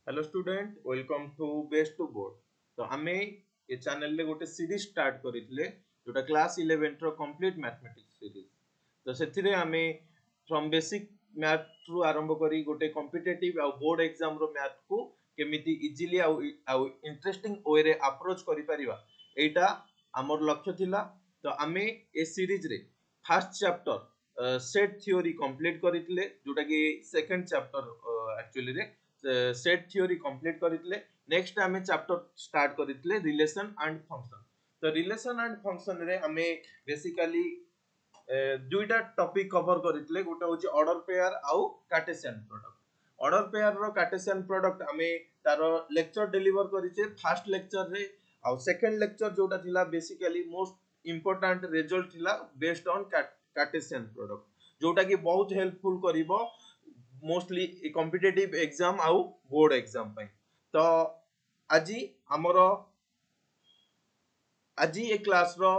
Hello student welcome to best to board. तो आमे ये चैनल ले गोटे सीरीज स्टार्ट करितले जोटा क्लास 11 रो कंप्लीट मैथमेटिक्स सीरीज। तो सेथिरे आमे फ्रॉम बेसिक मैथ रु आरंभ करी गोटे कॉम्पिटिटिव आ बोर्ड एग्जाम रो मैथ को केमिति इजीली आ इंटरेस्टिंग वे रे अप्रोच करि परिबा एटा हमर लक्ष्य थिला। तो आमे ए सीरीज रे first chapter set theory complete करितले जोटा कि सेकंड चैप्टर एक्चुअली रे सेट थ्योरी कंप्लीट करथिले। नेक्स्ट हमें चैप्टर स्टार्ट करथिले रिलेशन एंड फंक्शन। तो रिलेशन एंड फंक्शन रे हमें बेसिकली दुईटा टॉपिक कवर करथिले। गोटे होची ऑर्डर पेयर आउ कार्टेशियन प्रोडक्ट। ऑर्डर पेयर रो कार्टेशियन प्रोडक्ट हमें तारो लेक्चर डिलीवर करिचे फर्स्ट लेक्चर रे। आउ सेकंड लेक्चर जोटा थिला बेसिकली मोस्ट इंपोर्टेंट रिजल्ट थिला बेस्ड ऑन कार्टेशियन प्रोडक्ट जोटा कि बहुत हेल्पफुल करिवो मोस्टली कॉम्पिटिटिव एग्जाम आउ बोर्ड एग्जाम पे। तो आज हमरो आज ये क्लास रो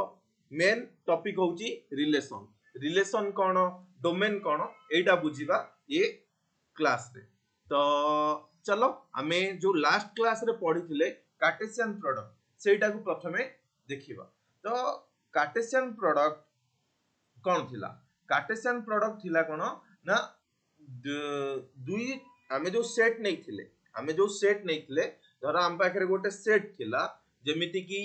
मेन टॉपिक होची रिलेशन। रिलेशन कोन डोमेन कोन एटा बुझीबा ये क्लास रे। तो चलो हमें जो लास्ट क्लास रे पढ़िथिले कार्टेशियन प्रोडक्ट सेटा को प्रथमे देखिबा। तो कार्टेशियन प्रोडक्ट कोन थिला? कार्टेशियन प्रोडक्ट थिला कोन ना दुई आमे जो सेट नहीं थिले धर हम पाखरे गोटे सेट थिला जेमिति कि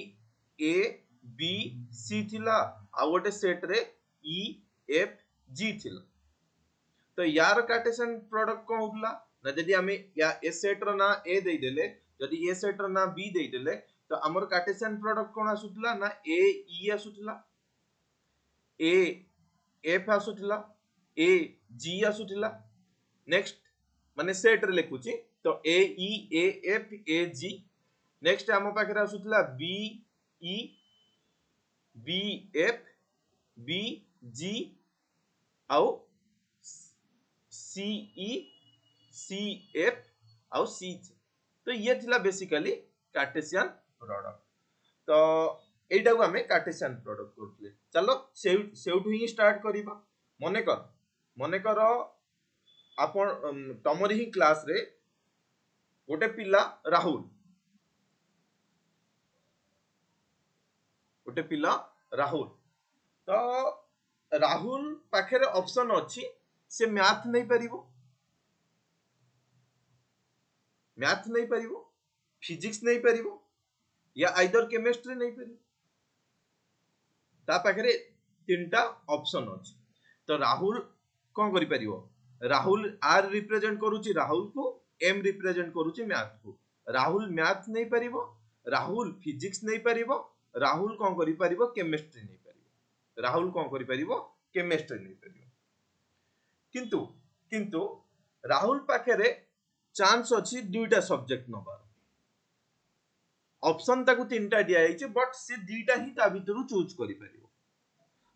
ए बी सी थिला आ गोटे सेट रे ई एफ जी थिला। तो यार कार्टेशियन प्रोडक्ट कोन होतला ना जदी हमें या ए सेट रो ना ए दे देले जदी ए सेट रो ना बी दे देले तो हमर कार्टेशियन प्रोडक्ट कोन आसुतला ना ए ई आसुतला ए एफ आसुतला ए जी आसुतला। नेक्स्ट माने सेट रे लिखुची तो ए ई A F A ji. Next हम पाखरे आसुतला B E B F B G आउ सी ई सी एफ आउ सी जी। तो ये थिला बेसिकली कार्टेशियन प्रोडक्ट। तो एटा को हमें कार्टेशियन प्रोडक्ट करथले। चलो सेउठु ही स्टार्ट करिबा। मने कर आपण तमरी ही क्लास रे गोटे पिला राहुल तो राहुल पाखे ऑप्शन अच्छी से मैथ नहीं पारिबो फिजिक्स नहीं पारिबो या आइदर केमिस्ट्री नहीं पारिबो। ता पाखे तीनटा ऑप्शन अच्छी। तो राहुल कौन करि पारिबो? राहुल आर रिप्रेजेंट करूची राहुल को, एम रिप्रेजेंट करूची मैथ को। राहुल मैथ नहीं पारिबो, राहुल फिजिक्स नहीं पारिबो, राहुल कौन करि पारिबो? केमिस्ट्री नहीं पारिबो। राहुल कौन करि पारिबो? केमिस्ट्री नहीं पारिबो। किंतु किंतु राहुल पाखे चांस अच्छी दुईटा सब्जेक्ट नबार। ऑप्शन ताकू तीनटा दिया जाइए बट से दुईटा ही ता भितरु चूज करि पारिबो।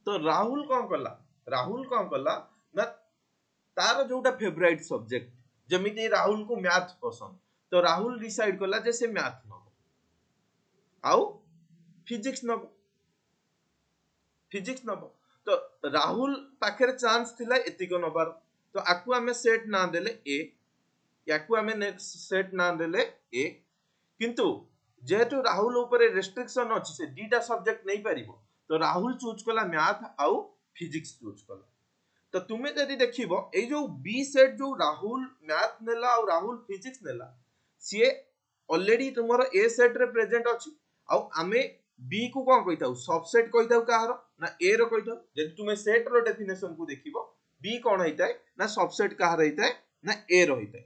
तो राहुल कौन कला ना तार जोटा फेवरेट सब्जेक्ट जमिति राहुल को मैथ पसंद तो राहुल डिसाइड कला जे से मैथ नबो आउ फिजिक्स नबो। तो राहुल पाखे चांस थिला एतिको नबार। तो आकु हमें सेट ना देले ए याकु हमें सेट ना देले ए। किंतु जेहेतु राहुल ऊपर रेस्ट्रिक्शन अछि से दीटा सब्जेक्ट नहीं पारिबो तो राहुल चूज कला मैथ आउ फिजिक्स चूज कला। तो तुम्हें जदि देखिबो ए जो बी सेट जो राहुल मैथ नेला और राहुल फिजिक्स नेला सी ऑलरेडी तुमरो ए सेट रे प्रेजेंट अछि आउ आमे बी को कोन कहिताउ सबसेट कहिताउ कहारो ना ए रो कहिताउ। जदि तुमे सेट रो डेफिनेशन को देखिबो बी कोन हैताय ना सबसेट कहार हैताय ना ए रो हैताय।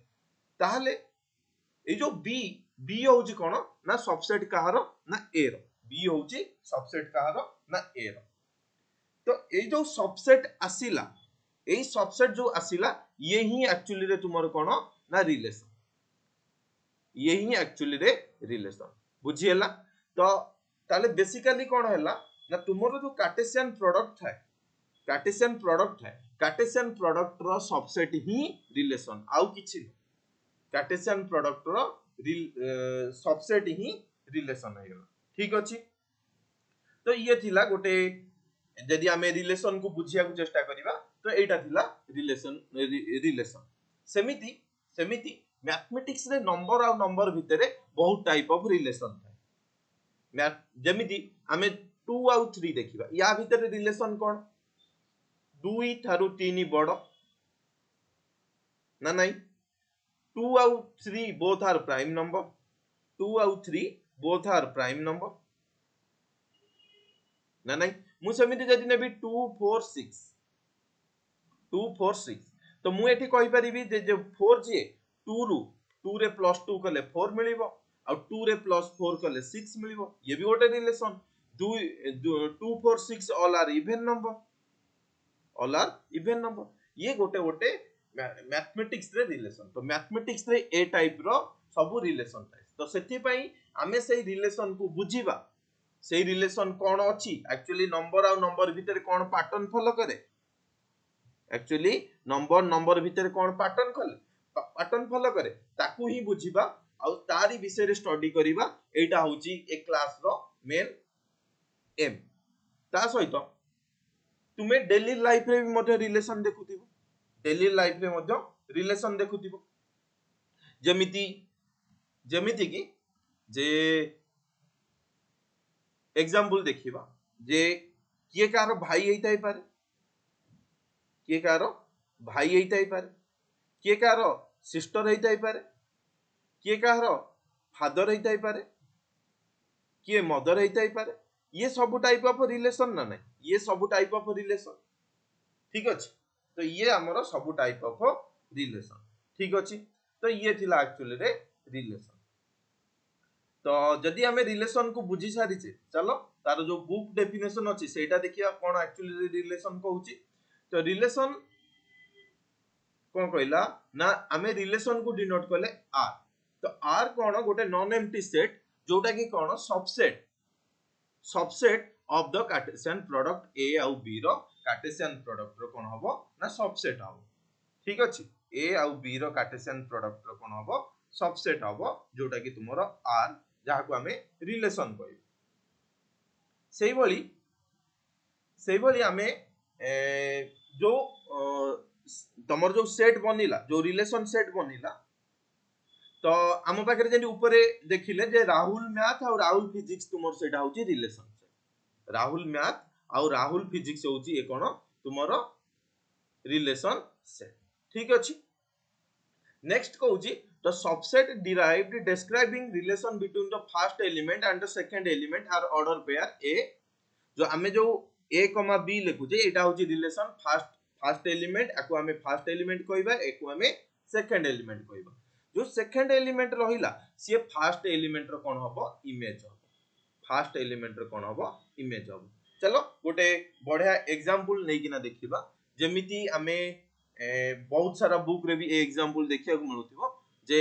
ताहले ए जो बी बी होउची कोन ना सबसेट कहारो ना ए रो। बी होउची सबसेट कहारो ना ए रो। तो ए जो सबसेट आसीला ए सबसेट जो आसीला ये ही एक्चुअली रे तुमर कोन ना रिलेशन। ये ही एक्चुअली रे रिलेशन बुझी हला। तो ताले बेसिकली कोन हला ना तुमरो जो कार्टेशियन प्रोडक्ट है कार्टेशियन प्रोडक्ट रो सबसेट ही रिलेशन आउ किछि न। कार्टेशियन प्रोडक्ट रो सबसेट ही रिलेशन है गला। ठीक अछि। तो ये थिला गोटे जदि आमे रिलेशन को बुझिया चेष्टा करिबा तो एटा थिला रिलेशन। सेमिति मैथमेटिक्स रे नंबर आ नंबर भितर बहुत टाइप ऑफ रिलेशन थाए जेमिति आमे 2 आउ 3 देखिबा या भितर रिलेशन कोन 2 थारु 3 बड़ ना नहीं 2 आउ 3 बोथ आर प्राइम नंबर 2 आउ 3 बोथ आर प्राइम नंबर ना नहीं मु समिति जदि नेबी 2 4 6 2 4 6 तो मु एठी कहि परिबी जे 4 जे 2 रु 2 रे प्लस 2 कले 4 मिलिबो आ 2 रे प्लस 4 कले 6 मिलिबो ये भी गोटे relation 2 2 4 6 all are even number ये गोटे गोटे मैथमेटिक्स रे रिलेशन तो मैथमेटिक्स रे ए टाइप रो सब रिलेशन थाए तो सेति पई आमे सेही रिलेशन को बुझीबा सेही रिलेशन कोन अछि एक्चुअली नंबर आ नंबर भितर कोन पैटर्न फॉलो करे एक्चुअली नंबर भितर कोन पैटर्न फॉलो करे ताकू ही बुझीबा आ तारी विषय रे स्टडी करिबा एटा होची ए क्लास रो मेन एम ता सहित तुमे डेली लाइफ रे भी मध्य रिलेशन देखुथिबो डेली लाइफ रे मध्य रिलेशन देखुथिबो जेमिति कि जे एग्जांपल देखिबा जे किए कार भाई हेइताई पारे किए कार भाई हेइताई पारे किए कार सिस्टर हेइताई पारे किए कार फादर हेइताई पारे किए मदर हेइताई पारे ये सब टाइप ऑफ रिलेशन ना नहीं ये सब टाइप ऑफ रिलेशन ठीक अछि तो ये हमरो सब टाइप ऑफ रिलेशन ठीक अछि तो ये थिला एक्चुअली रे रिलेशन तो जदि हमें रिलेशन को बुझी सारी चलो तार जो बुक डेफिनेशन अछि सेटा देखिया कोन एक्चुअली रिलेशन कहूची तो रिलेशन कोन कहला ना हमें रिलेशन को डिनोट करले आर तो आर कोन गोटे नॉन एम्प्टी सेट जोटा कि कोन subset of the Cartesian product A आउ बी रो कार्टेशियन प्रोडक्ट रो कोन हबो ना सबसेट हबो ठीक अछि ए आउ बी रो कार्टेशियन प्रोडक्ट रो कोन हबो सबसेट हबो जोटा कि तुमरो आर जहाँ को हमें रिलेशन कहि सेही भली हमें जो तमर जो सेट बनिला जो रिलेशन सेट बनिला तो आम पाखे जेंति ऊपर देखिले जे राहुल मैथ और राहुल फिजिक्स तुमर सेटा होची रिलेशन सेट राहुल मैथ और राहुल फिजिक्स होची ए कोन तुमरो रिलेशन सेट ठीक अछि next कहूची the subset derived describing relation between the first element and the second element are order pair a जो हमें जो a कमा b लिखु जे एटा होची रिलेशन फर्स्ट एलिमेंट आको हमें फर्स्ट एलिमेंट कहबा एको हमें सेकंड एलिमेंट कहबा जो सेकंड एलिमेंट रहिला से फर्स्ट एलिमेंट रो कोन हबो इमेज हबो फर्स्ट एलिमेंट रो कोन हबो इमेज हबो चलो गोटे बढ़िया एग्जांपल नै किना देखिबा जेमिति हमें बहुत सारा बुक रे भी ए एग्जांपल देखिया को मिलुथिबो जे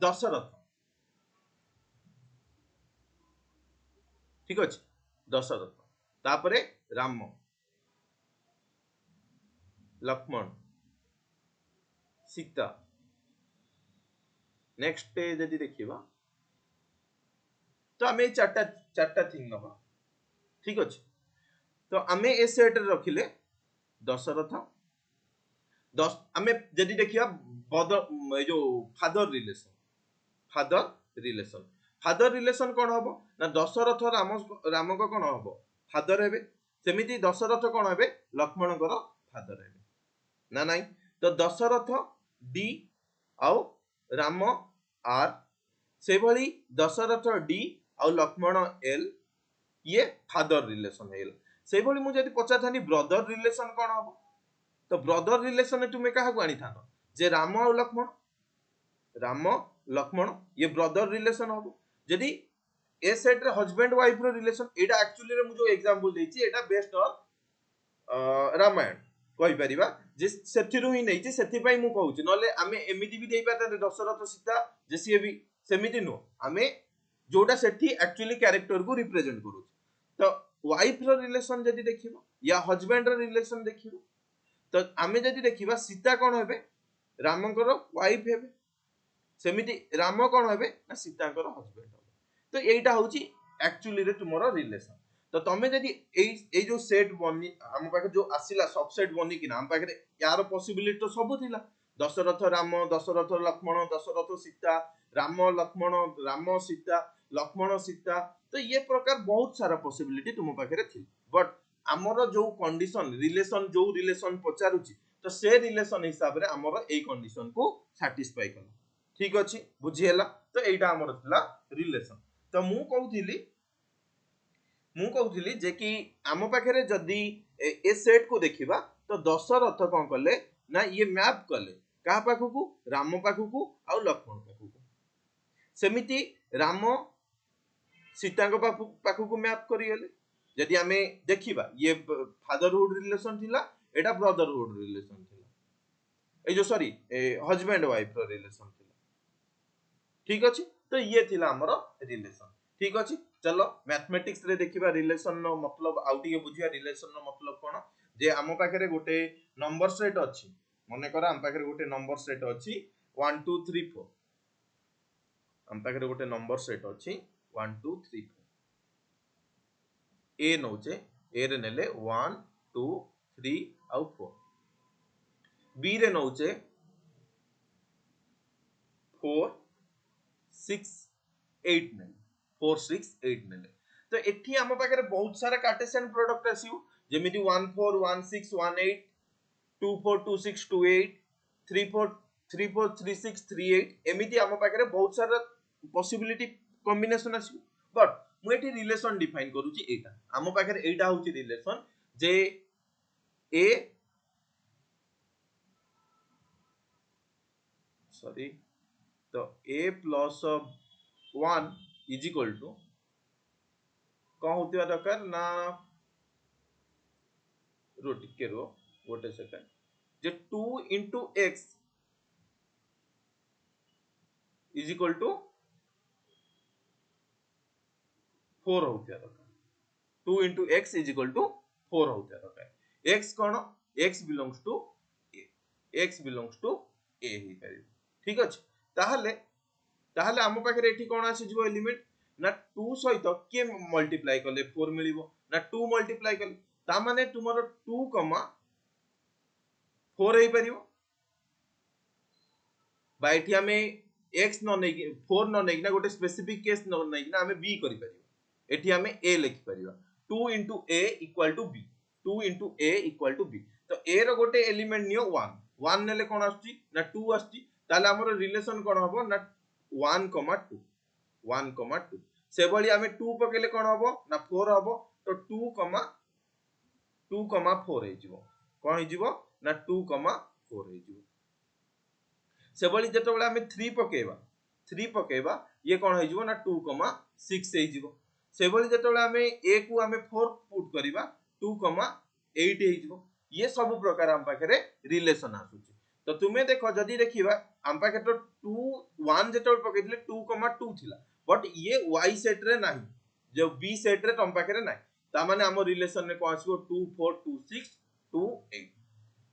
दशरथ ठीक अछि दशरथ तापरे राम लक्ष्मण सीता नेक्स्ट जदि देखिबा तो हमें चारटा थिंग नबा ठीक अछि तो हमें ए सेट रे रखिले दशरथ हमें जदि देखिया जो फादर रिलेशन कोन हबो ना दशरथ राम को कोन हबो फादर हेबे सेमिति दशरथ कोन हेबे लक्ष्मण को फादर हेबे ना नहीं तो दशरथ डी आउ राम आर से भली दशरथ डी आउ लक्ष्मण एल ये फादर रिलेशन हेल से भली मु जदि पचाथानी ब्रदर रिलेशन कोन हबो तो ब्रदर रिलेशन तुमे कहा को आनी थानो जे राम और लक्ष्मण ये ब्रदर रिलेशन हबो जदि ए सेट रे हस्बैंड वाइफ रो रिलेशन एटा एक्चुअली रे मु जो एग्जांपल देछि एटा बेस्ड ऑन रामायण कहि परिबा जे सेथिरु ही नै छि सेथि पई मु कहूछि नले आमे एमिति भी देई पाता दशरथ सीता जेसी भी सेमिति नो आमे जोटा सेठी एक्चुअली कैरेक्टर को रिप्रेजेंट करू तो वाइफ रो रिलेशन जदि देखिबो या हस्बैंड रो रिलेशन देखिबो तो आमे जदि देखिबा सीता कोन हेबे रामकर वाइफ हेबे सेमिति राम कोन हेबे ना सीताकर हस्बैंड हेबे तो एटा होची एक्चुअली रे तुमरो रिलेशन तो तमे जदि ए जो सेट बनी हम पाखे जो आसिला सबसेट बनी कि हम पाखे यार पॉसिबिलिटी तो सब थिला दशरथ राम, दशरथ लक्ष्मण, दशरथ सीता, राम लक्ष्मण, राम सीता, लक्ष्मण सीता। तो ये प्रकार बहुत सारा पॉसिबिलिटी तुम पाखे थी, बट आमर जो कंडीशन रिलेशन जो रिलेशन पचारुची तो से रिलेशन हिसाब रे आमर ए कंडीशन को सैटिस्फाई कला। ठीक अछि, बुझी हैला। तो एटा आमर थिला रिलेशन। तो मु कहूली जे कि आम पाखे जदि ए सेट को देखिबा तो दशरथ कौन कले ना ये मैप कले क्या पाखकू, राम पाखकू आ लक्ष्मण पाखकू। सेमिति राम सीता पाखकू मैप करिगले। जदि आमे देखिबा ये फादरहुड रिलेशन थिला, एटा ब्रदरहुड रिलेशन थिला, ए जो सॉरी हस्बैंड वाइफ रो रिलेशन थिला। ठीक अछि, तो ये थिला हमर रिलेशन। ठीक अछि, चलो मैथमेटिक्स रे देखिबा रिलेशन नो मतलब आउटिके बुझिया रिलेशन नो मतलब कोन जे आम पाखरे गोटे नंबर सेट अछि। मने कर आम पाखरे गोटे नंबर सेट अछि 1 2 3 4। आम पाखरे गोटे नंबर सेट अछि 1 2 3 4। ए नौचे, ए रे नेले 1 2 3 आउ 4। बी रे नौचे 4 6 8 ने 4 6 8 ने। तो एठी हम पाखे बहुत सारा कार्टेशियन प्रोडक्ट आसियो, जेमिति 1 4 1 6 1 8 2 4 2 6 2 8 3 4 3 4 3 6 3 8 एमिति हम पाखे बहुत सारा पॉसिबिलिटी कॉम्बिनेशन आसियो। बट मु एठी रिलेशन डिफाइन करूची एटा। हम पाखे एटा होची रिलेशन जे ए सॉरी तो a plus 1 is equal to कौन होतिबा दरकार ना रो टिके रो गोटे सेकंड जे 2 into x is equal to 4 होतिबा दरकार। 2 into x is equal to 4 होतिबा दरकार। x कोन x belongs to a, x belongs to a ही करी। ठीक अछि, ताहले ताहले हम पाखे एठी कोन आसी जिवो एलिमेंट ना 2 सहित के मल्टीप्लाई कले 4 मिलिबो ना 2 मल्टीप्लाई कले ता माने तुमरो 2 4 हे परिबो बा एठी हमें x न नै 4 न नै ना गोटे स्पेसिफिक केस न नै ना हमें b करि परिबो। एठी हमें a लिखि परिबा 2 into a equal to b, 2 into a equal to b। तो a रो गोटे एलिमेंट नियो 1 1 नेले कोन आछी ना 2 आछी, ताले हमर रिलेशन कोन हबो ना 1 2 1 2 से भली हमें 2 पकेले कोन हबो ना 4 हबो। तो 2 4 हे जिवो कोन हे जिवो ना 2 4 हे जिवो। से भली जतो बळे हमें 3 पकेबा ये कोन हे जिवो ना 2 6 हे जिवो। से भली जतो बळे हमें a को हमें 4 पुट करिबा 2 8 हे जिवो। ये सब प्रकार हम पाखरे रिलेशन आसुची। तो तुमे देखो जदी देखिबा हम पाखे तो 2 1 जतो पकेतिले 2 2 थिला, बट ये y सेट रे नाही, जो b सेट रे तम पाखे रे नाही। ता माने हम रिलेशन रे को आसीबो 2 4 2 6 2 8।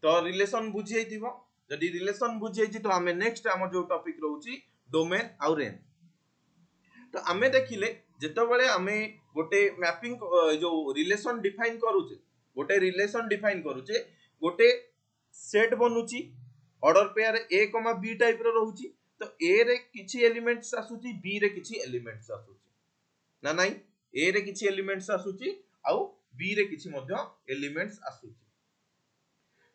तो रिलेशन बुझी हेतिबो। जदी रिलेशन बुझी हेछि तो हमें नेक्स्ट हम जो टॉपिक रहउची डोमेन आउ रेंज। तो आमे देखिले जेतो बळे हमें गोटे मैपिंग जो रिलेशन डिफाइन करूचे, गोटे रिलेशन डिफाइन करूचे, गोटे सेट बनुची order pair a, b type रो रहउची। तो a रे किछि एलिमेंट्स आसुची, b रे किछि एलिमेंट्स आसुची ना नाही, a रे किछि एलिमेंट्स आसुची आउ b रे किछि मध्य एलिमेंट्स आसुची।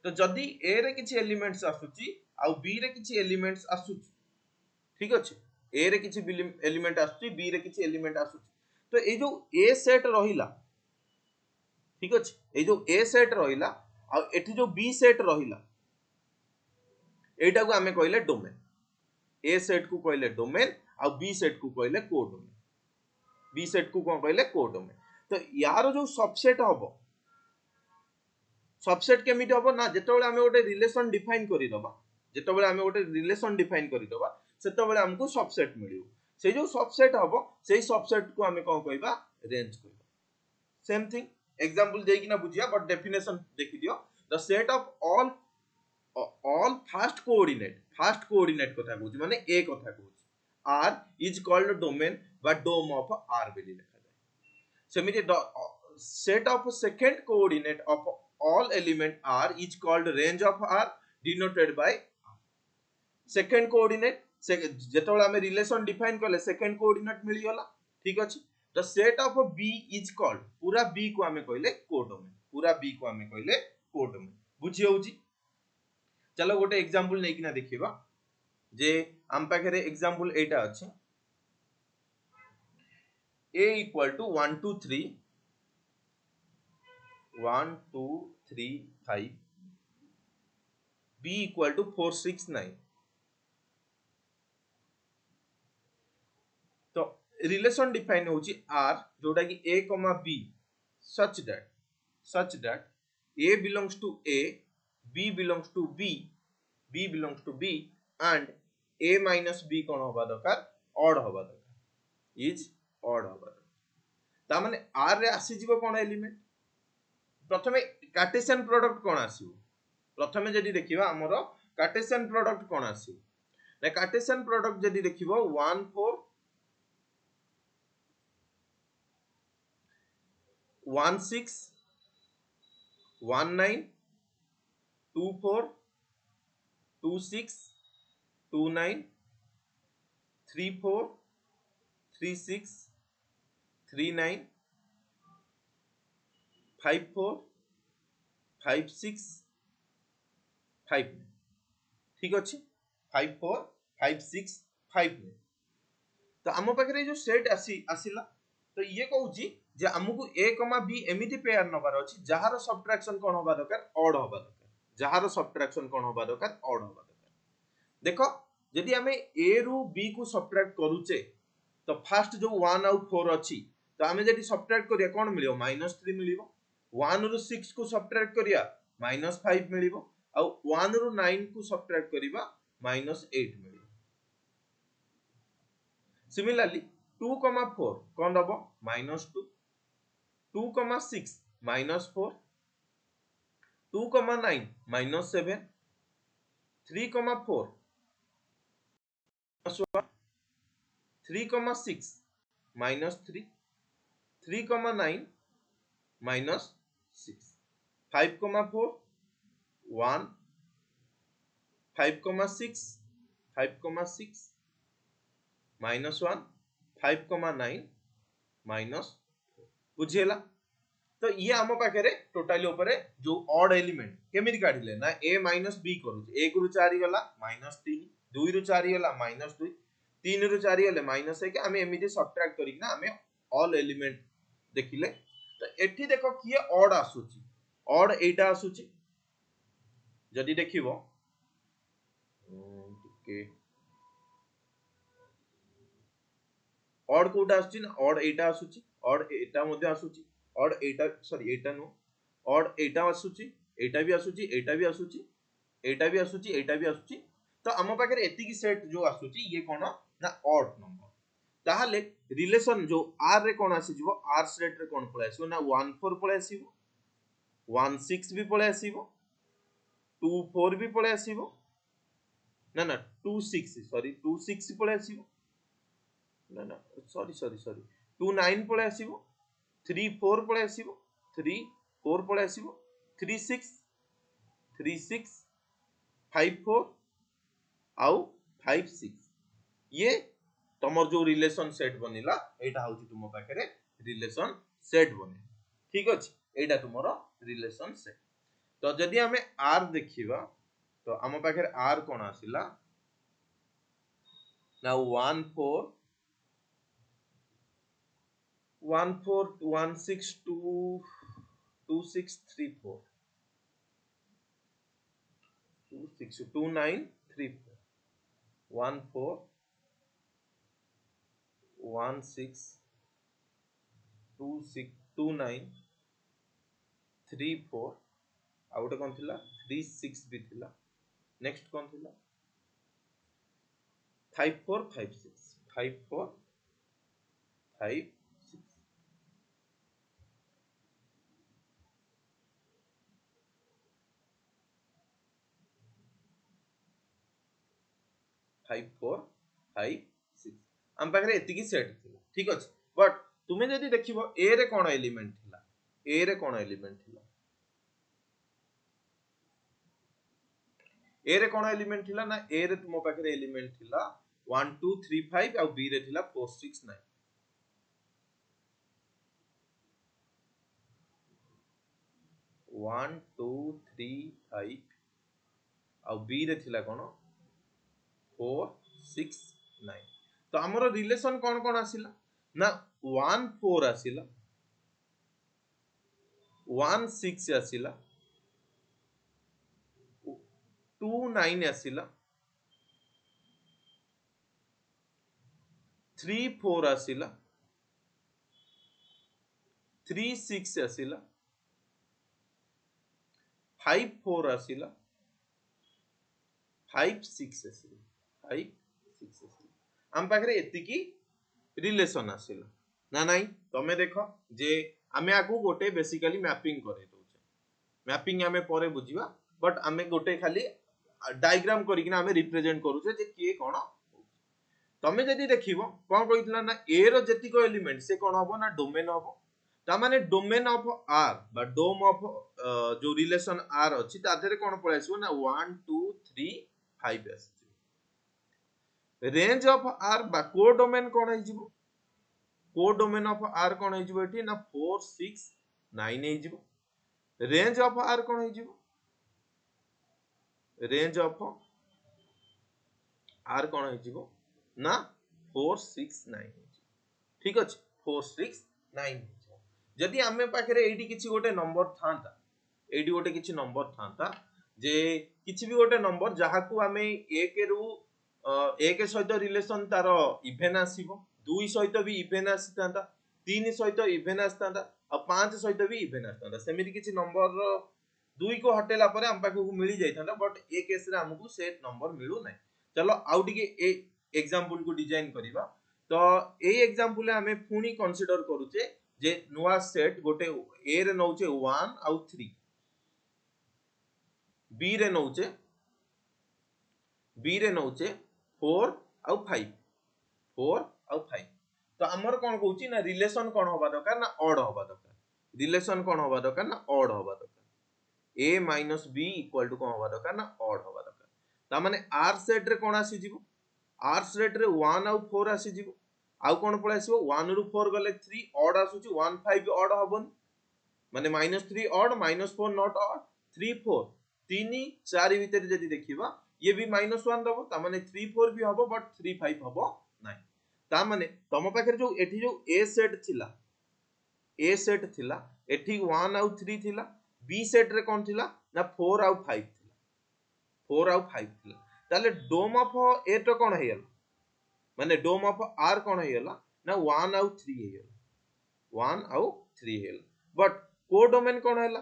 तो जदी a रे किछि एलिमेंट्स आसुची आउ b रे किछि एलिमेंट्स आसुची, ठीक अछि, a रे किछि एलिमेंट आसुची b रे किछि एलिमेंट आसुची। तो ए जो a सेट रहिला, ठीक अछि, ए जो a सेट रहिला आ एठी जो b सेट रहिला एटा को हमें कहले डोमेन। a सेट को कहले डोमेन आ b सेट को कहले कोडोमेन। b सेट को कोन कहले कोडोमेन। तो यार जो सबसेट हबो, सबसेट केमिति हबो ना जेतबेले हमें गोटे रिलेशन डिफाइन करि दबा, जेतबेले हमें गोटे रिलेशन डिफाइन करि दबा सेतबेले हमको सबसेट मिलियो। से जो सबसेट हबो सेही सबसेट को हमें कोन कहबा रेंज कहबा। सेम थिंग एग्जांपल देकी ना बुझिया, बट डेफिनेशन देखि दियो। The set of all first coordinate कथा कहूची माने ए कथा कहूची आर इज कॉल्ड डोमेन बा डोम ऑफ आर बेली लिखा जाय। सेमिति set of second coordinate of all element r is called range of r denoted by r। Second coordinate जेतोले हमें रिलेशन डिफाइन करले सेकेंड कोऑर्डिनेट मिली गला ठीक अछि तो set of B is called पूरा बी को हमें कहले कोडोमेन पूरा बी को हमें कहले कोडोमेन बुझी होउची चलो गोटे एग्जांपल नै किना देखिबा जे हम पाखरे एग्जांपल एटा अछि a equal to 1 2 3 1 2 3 5 b equal to 4 6 9 तो रिलेशन डिफाइन होची r जोटा कि a b such that a belongs to a b belongs to b b belongs to b and a minus b कोन होबा दरकार odd होबा दरकार is odd होबा दरकार ता माने r रे आसी जीवो कोन एलिमेंट प्रथमे कार्टेशियन प्रोडक्ट कोन आसीबो प्रथमे जदी देखिबा हमरो कार्टेशियन प्रोडक्ट कोन आसीबो ना कार्टेशियन प्रोडक्ट जदी देखिबो 1 4 1 6 1 9 2 4 2 6 2 9 3 4 3 6 3 9 5 4 5 6 5 ठीक अछि 5 4 5 6 5 तो आम पाखे जो सेट आसीला तो ये कहूची जे हमकु a b एमिति पेयर नबार अछि जहार सब्ट्रैक्शन कोन होबा दरकार ऑड होबा दरकार जहार सब्ट्रैक्शन कोन होबा दरकार ऑड होबा दरकार देखो यदि हमें a रु b को सब्ट्रैक्ट करूचे तो फर्स्ट जो 1 आउ 4 अछि तो हमें जदी सब्ट्रैक्ट करिया कोन मिलियो -3 मिलियो 1 रु 6 को सब्ट्रैक्ट करिया -5 मिलियो आउ 1 रु 9 को सब्ट्रैक्ट करिबा -8 मिलियो सिमिलरली 2, 4 कोन दबो -2 2, 6 -4 2, 9 -7 3, 4 -1 3, 6 -3 3, 9 -6 5, 4 1 5, 6 5, 6 -1 5, 9 -4 बुझिएला तो ये आम पाखे टोटाली ऊपर जो ऑड एलिमेंट केमिति काढिले ना a - b करू 1 रु 4 गला -3 2 रु 4 गला -2 3 रु 4 गले -1 आमे एमिति सब्ट्रैक्ट करिक ना आमे ऑल एलिमेंट देखिले तो एठी देखो किए ऑड आसुची ऑड एटा आसुची जदी देखिबो ओके ऑड कोटा आसुची ना ऑड एटा आसुची ऑड एटा मध्ये आसुची ऑड एटा सॉरी एटा नो ऑड एटा आसुची एटा भी आसुची एटा भी आसुची एटा भी आसुची एटा भी आसुची तो आम पाखे एतिकी सेट जो आसुची ये कोन ना ऑड नंबर ताहाले रिलेशन जो r रे कोन आसी जिवो r सेट रे कोन पळे आसीबो ना 1 4 पळे आसीबो 1 6 भी पळे आसीबो 2 4 भी पळे आसीबो ना ना 2 6 सॉरी 2 6 पळे आसीबो ना ना सॉरी 2 9 पळे आसीबो 3 4 पळे आसीबो 3 4 पळे आसीबो 3 6 3 6 5 4 आउ 5 6 ये तमर जो रिलेशन सेट बनिला एटा होची तुम पाखरे रिलेशन सेट बने ठीक अछि एटा तुमरो रिलेशन सेट तो जदी हमें r देखिबा तो हम पाखरे r कोन आसिला नाउ 1 4 1 4 1 6 2 2 6 3 4 2 6 2 9 3 4 1 4 1 6 2 6 2 9 3 4 आउट कोन थिला 3 6 भी थिला नेक्स्ट कोन थिला 5 4 5 6 5 4 5 6 5 4 5 6 हम पाखरे एतिकी सेट थिला ठीक अछि बट तुमे जदी देखिबो a रे कोन एलिमेंट थिला a रे कोन एलिमेंट थिला ए रे कोन एलिमेंट थिला ना ए रे तुम पाखरे एलिमेंट थिला 1 2 3 5 आ बी रे थिला 4 6 9 1 2 3 5 आ बी रे थिला कोन 4 6 9 तो हमरो रिलेशन कोन कोन आसिला ना 1 4 आसिला 1 6 आसिला 2 9 आसिला 3 4 आसिला 3 6 आसिला 5 4 आसिला 5 6 आसिला 5 6 आसिला हम पाखरे एति की रिलेशन आसिला ना नहीं तमे देखो जे आमे आगु गोटे बेसिकली मैपिंग करे दोचे मैपिंग आमे परे बुझिबा बट आमे गोटे खाली डायग्राम करिकिना आमे रिप्रेजेंट करूचे जे किए कोन तमे जदी देखिबो कोन कहितला ना ए रो जति को एलिमेंट से कोन हबो ना डोमेन हबो ता माने डोमेन ऑफ आर बा डोम ऑफ जो रिलेशन आर अछि ता देरे कोन पळे आसीबो ना 1 2 3 5 आसी रेंज ऑफ आर बा को डोमेन कोन है जिवो को डोमेन ऑफ आर कोन है जिवो एठी ना 4 6 9 है जिवो रेंज ऑफ आर कोन है जिवो रेंज ऑफ आर कोन है जिवो ना 4 6 9 ठीक अछि 4 6 9 जदि आमे पाखरे एडी किछि गोटे नंबर थांता एडी गोटे किछि नंबर थांता जे किछि भी गोटे नंबर जहा को आमे 1 रु 1 सहित रिलेशन तार इवेन आसीबो 2 सहित भी इवेन आसीतांता 3 सहित इवेन आसीतांता आ 5 सहित भी इवेन आसीतांता सेमिति किछि नंबर 2 को हटेला परे हम पाखु मिली जाइतांता बट ए केस रे हमकु से नंबर मिलु नै चलो आउ डिके ए एग्जांपल को डिजाइन करिबा तो ए एग्जांपल हमें पुनी कंसीडर करूचे जे नुआ सेट गोटे ए रे नउचे 1 आउ 3 बी रे नउचे 4 आउ 5 4 आउ 5 तो हमर कोन कहूची ना रिलेशन कोन होबा दरकार ना ऑड होबा दरकार रिलेशन कोन होबा दरकार ना ऑड होबा दरकार a - b = कोन होबा दरकार ना ऑड होबा दरकार ता माने r सेट रे कोन आसी जिवो r सेट रे 1 आउ 4 आसी जिवो आउ कोन पळे आसीबो 1 रु 4 गले 3 ऑड आसुची 1 5 ऑड हबन माने -3 ऑड -4 नॉट ऑड 3 4 3 4 भीतर जदी देखिबा ये भी -1 दबो ता माने 3 4 भी हबो बट 3 5 हबो नाही ता माने तम पाखर जो एठी जो ए सेट थिला एठी 1 आउ 3 थिला बी सेट रे कोन थिला ना 4 आउ 5 थिला 4 आउ 5 थिला ताले डोम ऑफ ए तो कोन हेयला माने डोम ऑफ आर कोन हेयला ना 1 आउ 3 हेयला 1 आउ 3 हेयला बट को डोमेन कोन हेला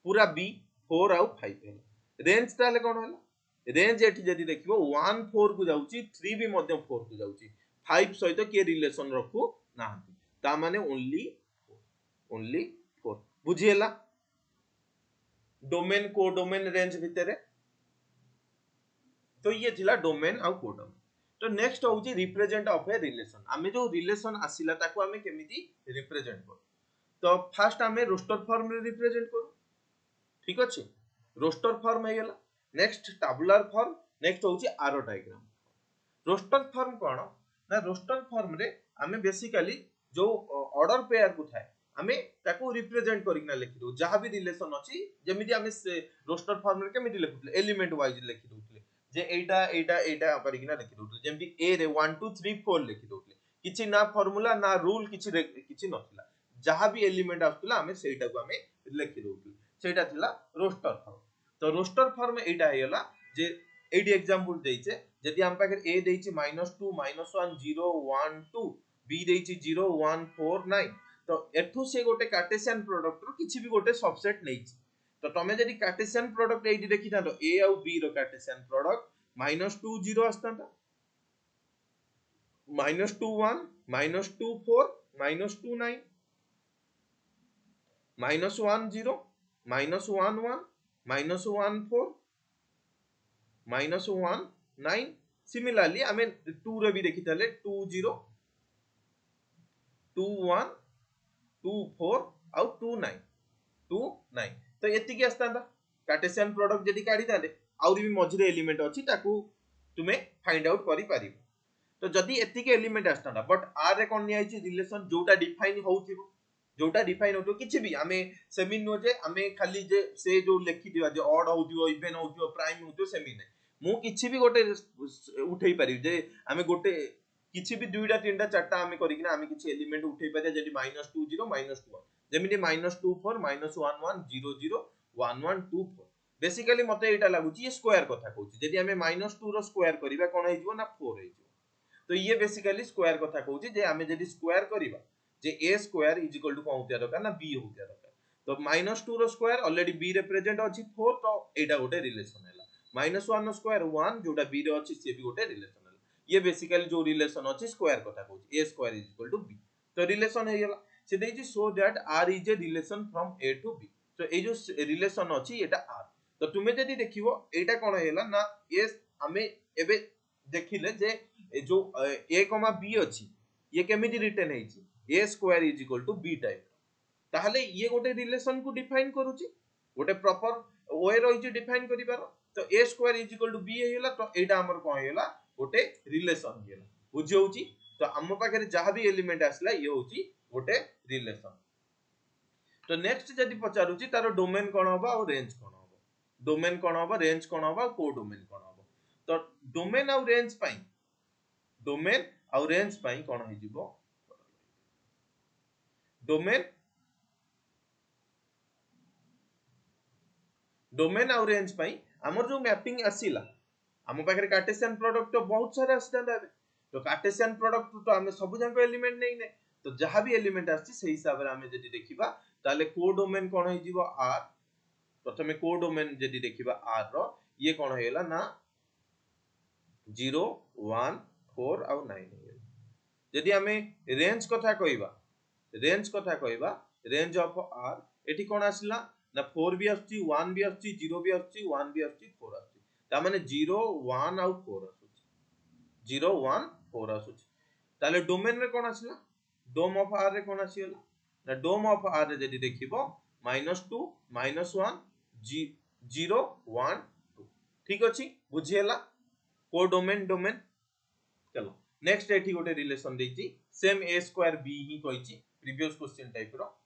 पूरा बी 4 आउ 5 हेला रेंज ताले कोन हेला रेंज एठी जदी देखिबो 1 4 को जाउची 3 भी मध्य 4 को जाउची 5 सहित के रिलेशन रखू ना ता माने ओनली 4 बुझिएला डोमेन को डोमेन रेंज भितरे तो ये थिला डोमेन आउ को डोमेन तो नेक्स्ट होउची रिप्रेजेंट ऑफ ए रिलेशन आमे जो रिलेशन आसिला ताको आमे केमिति रिप्रेजेंट करू तो फर्स्ट आमे रोस्टर फॉर्म रे रिप्रेजेंट करू ठीक अछि रोस्टर फॉर्म हे गेला नेक्स्ट टैबुलर फॉर्म नेक्स्ट होउची आरो डायग्राम रोस्टर फॉर्म कोन ना रोस्टर फॉर्म रे आमे बेसिकली जो ऑर्डर पेयर को थाए आमे ताको रिप्रेजेंट करिना लिखि दो जहां भी रिलेशन अछि जेमिति आमे रोस्टर फॉर्म रे केमिति लिखुतले एलिमेंट वाइज लिखि दोतले जे एटा करिना लिखि दोतले जेमिति ए रे 1 2 3 4 लिखि दोतले किछि ना फार्मूला ना रूल किछि नथिला जहां भी एलिमेंट आस्तुला आमे सेटा को आमे लिखि दोतले सेटा थिला रोस्टर फॉर्म तो रोस्टर फॉर्म एटा हेला जे एडी एग्जांपल देइचे जदि हम पाखे ए देइची -2 -1 0 1 2 बी देइची 0 1 4 9 तो एठू से गोटे कार्टेशियन प्रोडक्ट रो किछि भी गोटे सबसेट नेइची तो तमे जदि कार्टेशियन प्रोडक्ट एडी देखिता तो ए आउ बी रो कार्टेशियन प्रोडक्ट -2 0 आस्तांता -2 1 -2 4 -2 9 -1 0 -1 1 -1 4 -1 9 सिमिलरली आमे 2 रे भी देखितले 2 0 2 1 2 4 आउ 2 9 तो एति के आस्तांदा कार्टेशियन प्रोडक्ट जदी काढी ताले आउरी भी मझिरे एलिमेंट अछि ताकू तुमे फाइंड आउट करि पारिबो तो जदी एतिके एलिमेंट आस्ताना बट आर रे कोन नियाइछि रिलेशन जोटा डिफाइन होउथिबो जोटा डिफाइन होतो किछि भी आमे सेमी नो जे आमे खाली जे से जो लेखि दिवा जे ऑड होउथिबो इवन होउथिबो प्राइम होउथिबो सेमी नै मु किछि भी गोटे उठेई पारि जे आमे गोटे किछि भी दुईटा तीनटा चारटा आमे करिकिना आमे किछि एलिमेंट उठेई पारे जेडी -20 -1 जेमिति -24 -11 0 0 1 1 2 4 बेसिकली मते एटा लागुची ये स्क्वायर कथा कहूची जेदी आमे -2 रो स्क्वायर करिबा कोन हेजिवो ना 4 हेजिवो तो ये बेसिकली स्क्वायर कथा कहूची जे आमे जेदी स्क्वायर करिबा जे a square is equal to कोन होतिया दरकार ना b होतिया दरकार तो -2 रो स्क्वायर ऑलरेडी b रे प्रेजेंट अछि 4 तो एटा गोटे रिलेशन हैला -1 रो स्क्वायर 1 जोटा b रे अछि से भी गोटे रिलेशन ये बेसिकली जो रिलेशन अछि स्क्वायर कथा कहूची a square is equal to b तो रिलेशन हे गेला से देछि so that r is a relation from a to b तो ए जो रिलेशन अछि एटा r तो तुमे जदी देखिवो एटा कोन हेला ना ए हमें एबे देखिले जे जो a, b अछि ये केमिति रिटन हेछि a square is equal to b type ताहले ये गोटे रिलेशन को डिफाइन करूची गोटे प्रॉपर वे रहिछि डिफाइन करिबार तो a square is equal to b हेला तो एटा हमर कोन हेला गोटे रिलेशन हेला बुझी होउची तो हम पाखरे जहां भी एलिमेंट आसला ये होउची गोटे रिलेशन तो नेक्स्ट जदी पचारुची तारो डोमेन कोन होबा और रेंज कोन होबा डोमेन कोन होबा रेंज कोन होबा को डोमेन कोन होबा तो डोमेन और रेंज पई कोन हे जिवो डोमेन और रेंज पई हमर जो मैपिंग आसीला हम पाखरे कार्टेशियन प्रोडक्ट तो बहुत सारा आस्तांदा तो कार्टेशियन प्रोडक्ट तो हमें सब जंक एलिमेंट नहीं ने तो जहां भी एलिमेंट आछि सेही हिसाब रे हमें जदी देखिबा ताले को डोमेन कोन हे जिवो r प्रथमे को डोमेन जदी देखिबा r रो ये कोन हेला ना 0 1 4 और 9 जदी हमें रेंज कथा कहबा रेंज ऑफ r एठी कोन आसला ना 4 भी आछि 1 भी आछि 0 भी आछि 1 भी आछि 4 आछि ता माने 0 1 और 4 आछि 0 1 4 आछि ताले डोमेन रे कोन आसला डोम ऑफ r रे कोन आसीला ना डोम ऑफ r रे जदी देखिबो -2 -1 0 1 2 ठीक अछि बुझियला को डोमेन चलो नेक्स्ट एठी गोटे रिलेशन देछि सेम a स्क्वायर b ही कहिछि प्रीवियस क्वेश्चन टाइप रो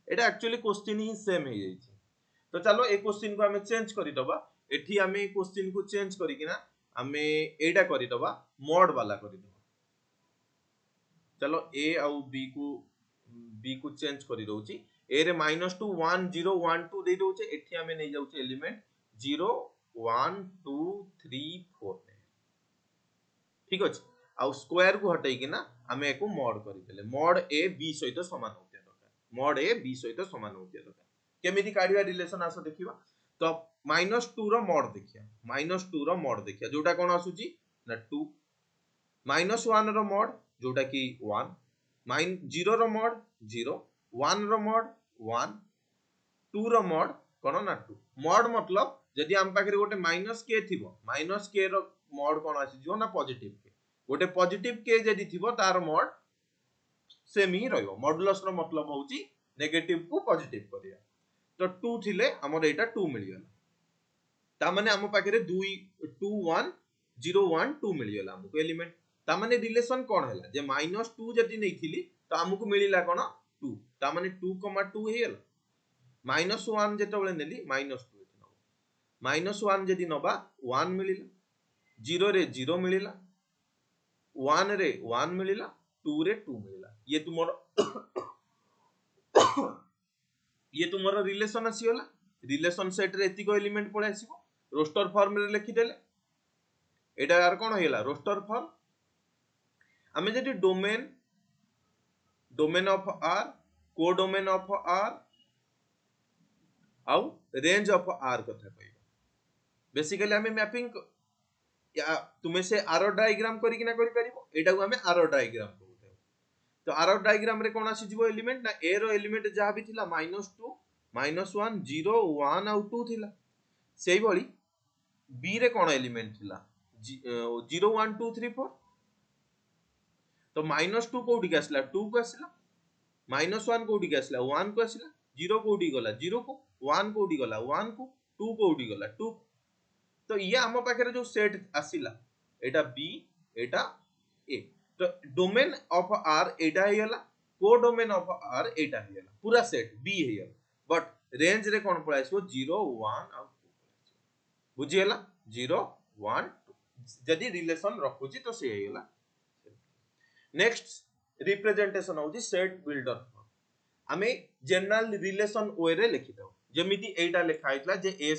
एटा एक्चुअली क्वेश्चन ही सेम हे जाइछि तो चलो ए क्वेश्चन को हमें चेंज करि दबा एठी हमें क्वेश्चन को चेंज करि किना हमें एटा करि दबा मॉड वाला करि दबा चलो a और b को चेंज करि दउछि a रे -2 1 0 1 2 दे दउछि एठी हमें नै जाउछि एलिमेंट 0 1 2 3 4 ठीक अछि आ स्क्वायर को हटै किना हमें एको मॉड करि देले मॉड a b सहित समान होतिया दरकार मॉड a b सहित समान होतिया दरकार केमिति काढिया रिलेशन आसो देखिबा तो -2 रो मॉड देखिया -2 रो मॉड देखिया जोटा कोन आसुची ना 2 -1 रो मॉड जोटा की 1 -0 रो मॉड 0 1 रो मॉड 1 2 रो मॉड कोन ना 2 मॉड मतलब जदी हम पाखरे गोटे -k थिबो -k रो मॉड कोन आसी जो ना पॉजिटिव के गोटे पॉजिटिव के जदी थिबो तार मॉड सेम ही रहइबो मॉडुलस रो मतलब होउची नेगेटिव को पॉजिटिव करिया तो 2 थिले हमर एटा 2 मिल गेला ता माने हम पाखरे 2 2 1 0 1 2 मिल गेला हमको एलिमेंट ता माने रिलेशन कोन हैला जे -2 जदी नै थिली तो हमको मिलिला कोन 2 ता माने 2, 2 हे गेला -1 जेते बेले नेली -2 -1 जदी नबा 1 मिलिला 0 रे 0 मिलिला 1 रे 1 मिलिला 2 रे 2 मिलिला ये तुमरो रिलेशन आसीगला रिलेशन सेट रे एतिको एलिमेंट पळे आसीबो रोस्टर फॉर्म रे लिखि देले एटा यार कोन हेला रोस्टर फॉर्म हमें जदी डोमेन ऑफ r को डोमेन ऑफ r आउ रेंज ऑफ r कथा कहबा बेसिकली हमें मैपिंग या तुमे से आरो डायग्राम करि किना करि परिबो एटा को हमें आरो डायग्राम कहू तो आरो डायग्राम रे कोन आसी जिवो एलिमेंट ना a रो एलिमेंट जहा भी थिला -2 -1 0 1 और 2 थिला सेही भली b रे कोन एलिमेंट थिला 0 1 2 3 4 तो -2 कोठी के आसला 2 को आसला -1 कोठी के आसला 1 को आसला 0 कोठी गला 0 को 1 कोठी गला 1 को 2 कोठी गला 2 तो ये आम पाखे जो सेट आसला एटा बी एटा ए तो डोमेन ऑफ आर एटा हे गला को डोमेन ऑफ आर एटा हे गला पूरा सेट बी हे गला बट रेंज रे कोन पळा आसबो 0 1 और 2 बुझी गला 0 1 2 जदी रिलेशन रखुची तो से हे गला नेक्स्ट रिप्रेजेंटेशन होची सेट बिल्डर आमे जनरल रिलेशन वे रे लिखि दो जेमिति एटा लिखा आइतला जे a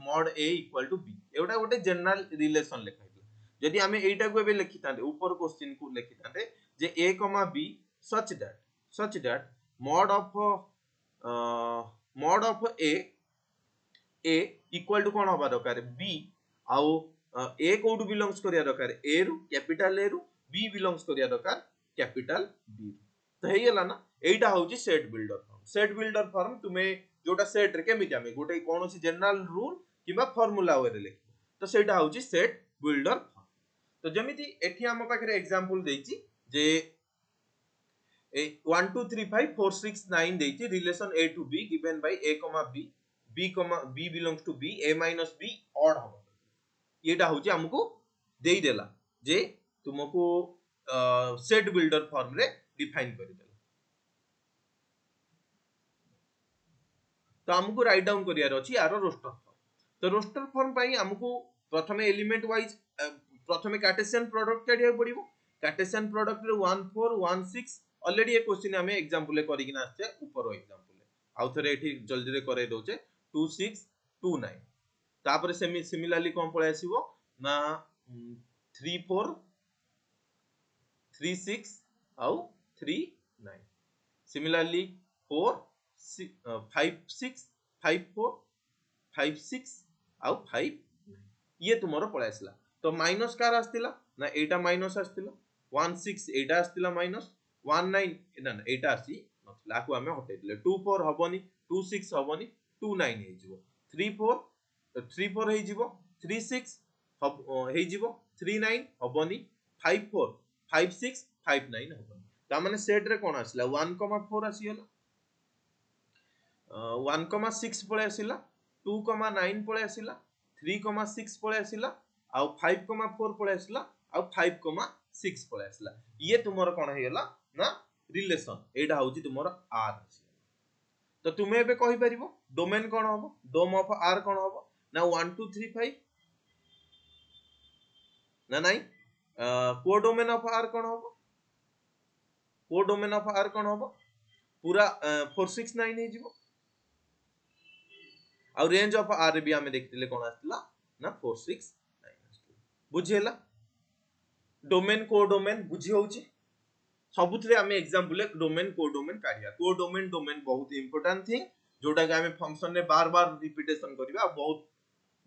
mod a equal to b एटा गोटे जनरल रिलेशन लिखा आइतला जदी आमे एटा को एबे लिखि तांते ऊपर क्वेश्चन को लिखि तांते जे a b such that mod of a equal to कोन होबा दरकार b आउ a कोड बिलोंग्स करिया दरकार a रु कैपिटल a रु b बिलोंग्स करिया दरकार कैपिटल b तो हे गेला ना एटा होची सेट बिल्डर फॉर्म तुमे जोटा सेट रे केमिति आमे गोटे कोनोसी जनरल रूल किबा फार्मूला वे रे लिख तो सेटा होची सेट बिल्डर फॉर्म तो जेमिति एठी हम पाखरे एग्जांपल देछि जे 1 2 3 5 4 6 9 देछि relation a to b given by a b belongs to b a minus b odd हो एटा होची हमको देई देला जे तुमको सेट बिल्डर फॉर्म रे डिफाइन करि देला तो हमको राइट डाउन करियार अछि आरो रोस्टर फॉर्म तो रोस्टर फॉर्म पई हमको प्रथमे एलिमेंट वाइज प्रथमे कार्टेशियन प्रोडक्ट काढिया पड़िबो कार्टेशियन प्रोडक्ट रे 1 4 1 6 ऑलरेडी ए क्वेश्चन हमें एग्जांपल करि किना आछे ऊपर एग्जांपल आउ थरे एठी जल्दी रे करे दोचे 2 6 2 9 तापर सिमिलरली कोन पळे आसीबो ना 3 4 3 6 आउ 3 9 सिमिलरली 4 5 6 5 4 5 6 आउ 5 ये तुमरो पळे आसला तो माइनस कार आस्तिला ना एटा माइनस आस्तिला 1 6 एटा आस्तिला माइनस 1 9 ना ना एटा आसी नथला को हमें हटे दिले 2 4 हबनी 2 6 हबनी 2 9 हे जिवो 3 4 3 4 हे जिवो 3 6 हे जिवो 3 9 हबनी 5 4 5 6 5 9 हबनी ता माने सेट रे कोन आसला 1,4 आसी होला 1,6 पळे आसिला 2,9 पळे आसिला 3,6 पळे आसिला आ 5,4 पळे आसिला आ 5,6 पळे आसिला ये तुमरो कोन हेला ना रिलेशन एटा होची तुमरो आर तो तुमे एबे कहि परिबो डोमेन कोन होबो डोम ऑफ आर कोन होबो ना 1 2 3 5 ना नाही को डोमेन ऑफ आर कोन होबो को डोमेन ऑफ आर कोन होबो पूरा 4 6 9 हे जिवो और रेंज ऑफ आर भी हमें देखतिले कोन आस्तिला ना 4 6 9 आस्तिला बुझेला डोमेन को डोमेन बुझी होउची सबुतरे हमें एग्जांपल डोमेन डोमेन बहुत इंपोर्टेंट थिंग जोटा के हमें फंक्शन ने बार बार रिपीटेशन करबा बहुत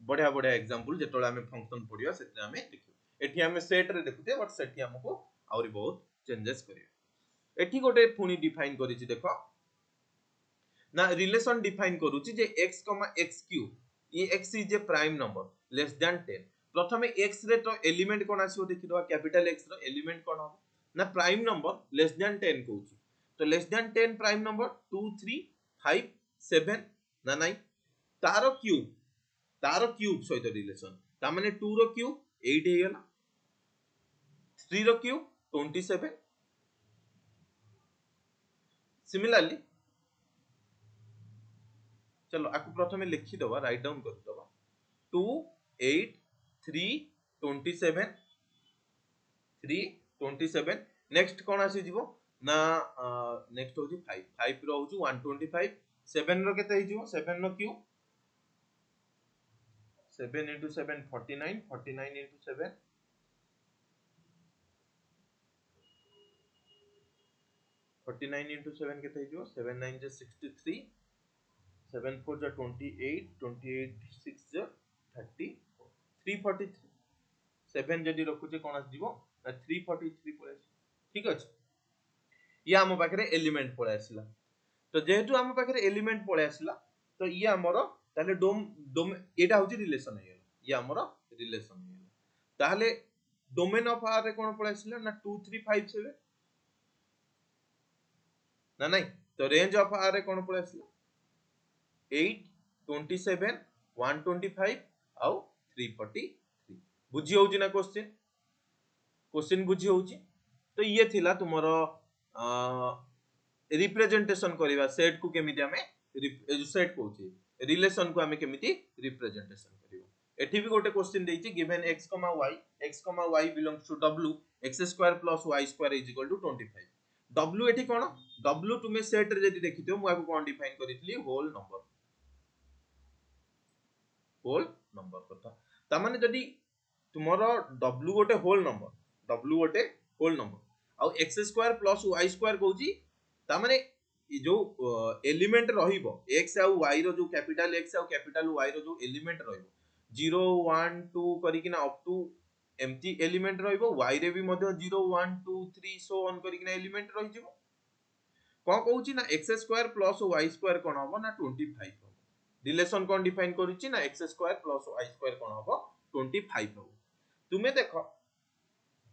बढ़िया बढ़िया एग्जांपल जेतोला हमें फंक्शन पढिया सेते हमें लिखियो एठी हमें सेट रे देखुते बट सेठी हमको और बहुत चेंजेस करियो एठी गोटे पुनी डिफाइन करिछि देखो ना रिलेशन डिफाइन करूची जे x, x क्यूब ये x is A prime number less than 10 प्रथमे x रे तो एलिमेंट कोन आसीओ देखिदवा कैपिटल x रो एलिमेंट कोन हो ना प्राइम नंबर लेस देन 10 कहूची तो लेस देन 10 प्राइम नंबर 2 3 5 7 ना नाही तारो क्यूब सहित रिलेशन ता माने 2 रो क्यूब 8 हे गेला 3 रो क्यूब 27 सिमिलरली चलो आकु प्रथमे लिखि दवा राइट डाउन कर दवा 2 8 3 27 3 27 नेक्स्ट कोन आसी जीवो ना नेक्स्ट होची 5 5 रो होची 125 7 रो केते हिजिवो 7 रो क्यूब 7 into 7 49 49 into 7 49 into 7 केते हिजिवो 7 9 जे 63 7 4 जा 28 28 6 जा 34 343 7 जदी रखुचे कोन आसी जीवो 343 पळे ठीक अछि ये हम पाखरे एलिमेंट पळे आसिला तो जेहेतु हम पाखरे एलिमेंट पळे आसिला तो ये हमरो ताले डोम एटा होची रिलेशन हे ये हमरो रिलेशन हे ताले डोमेन ऑफ आर रे कोन पळे आसिला ना 2 3 5 7 ना नहीं तो रेंज ऑफ आर रे कोन पळे आसला 8 27 125 आउ 343 बुझी होउची ना क्वेश्चन बुझी होउची तो ये थिला तुमरो रिप्रेजेंटेशन करवा सेट को केमिति हमें सेट कहूची रिलेशन को हमें केमिति रिप्रेजेंटेशन करबो एठी भी गोटे क्वेश्चन देइची given x, y belongs to w x square plus y square is equal to 25 w एठी कोन w तुमे सेट रे जदी देखिथियो मु आको कोन डिफाइन करितली होल नंबर कथा ता माने जदी तुमरो w गोटे होल नंबर आउ x square plus y square कहूची ता माने जो एलिमेंट रहिबो x आउ y रो जो कैपिटल x आउ कैपिटल y रो जो एलिमेंट रहिबो 0 1 2 करिकिना अप टू एम्प्टी एलिमेंट रहिबो y रे भी मध्य 0 1 2 3 सो ऑन करिकिना एलिमेंट रहि जिवो कोन कहूची ना x square plus y square कोन हबो ना 25 हबो रिलेशन कोन डिफाइन करूची ना x square plus y square कोन हबो 25 हबो तुमे देखो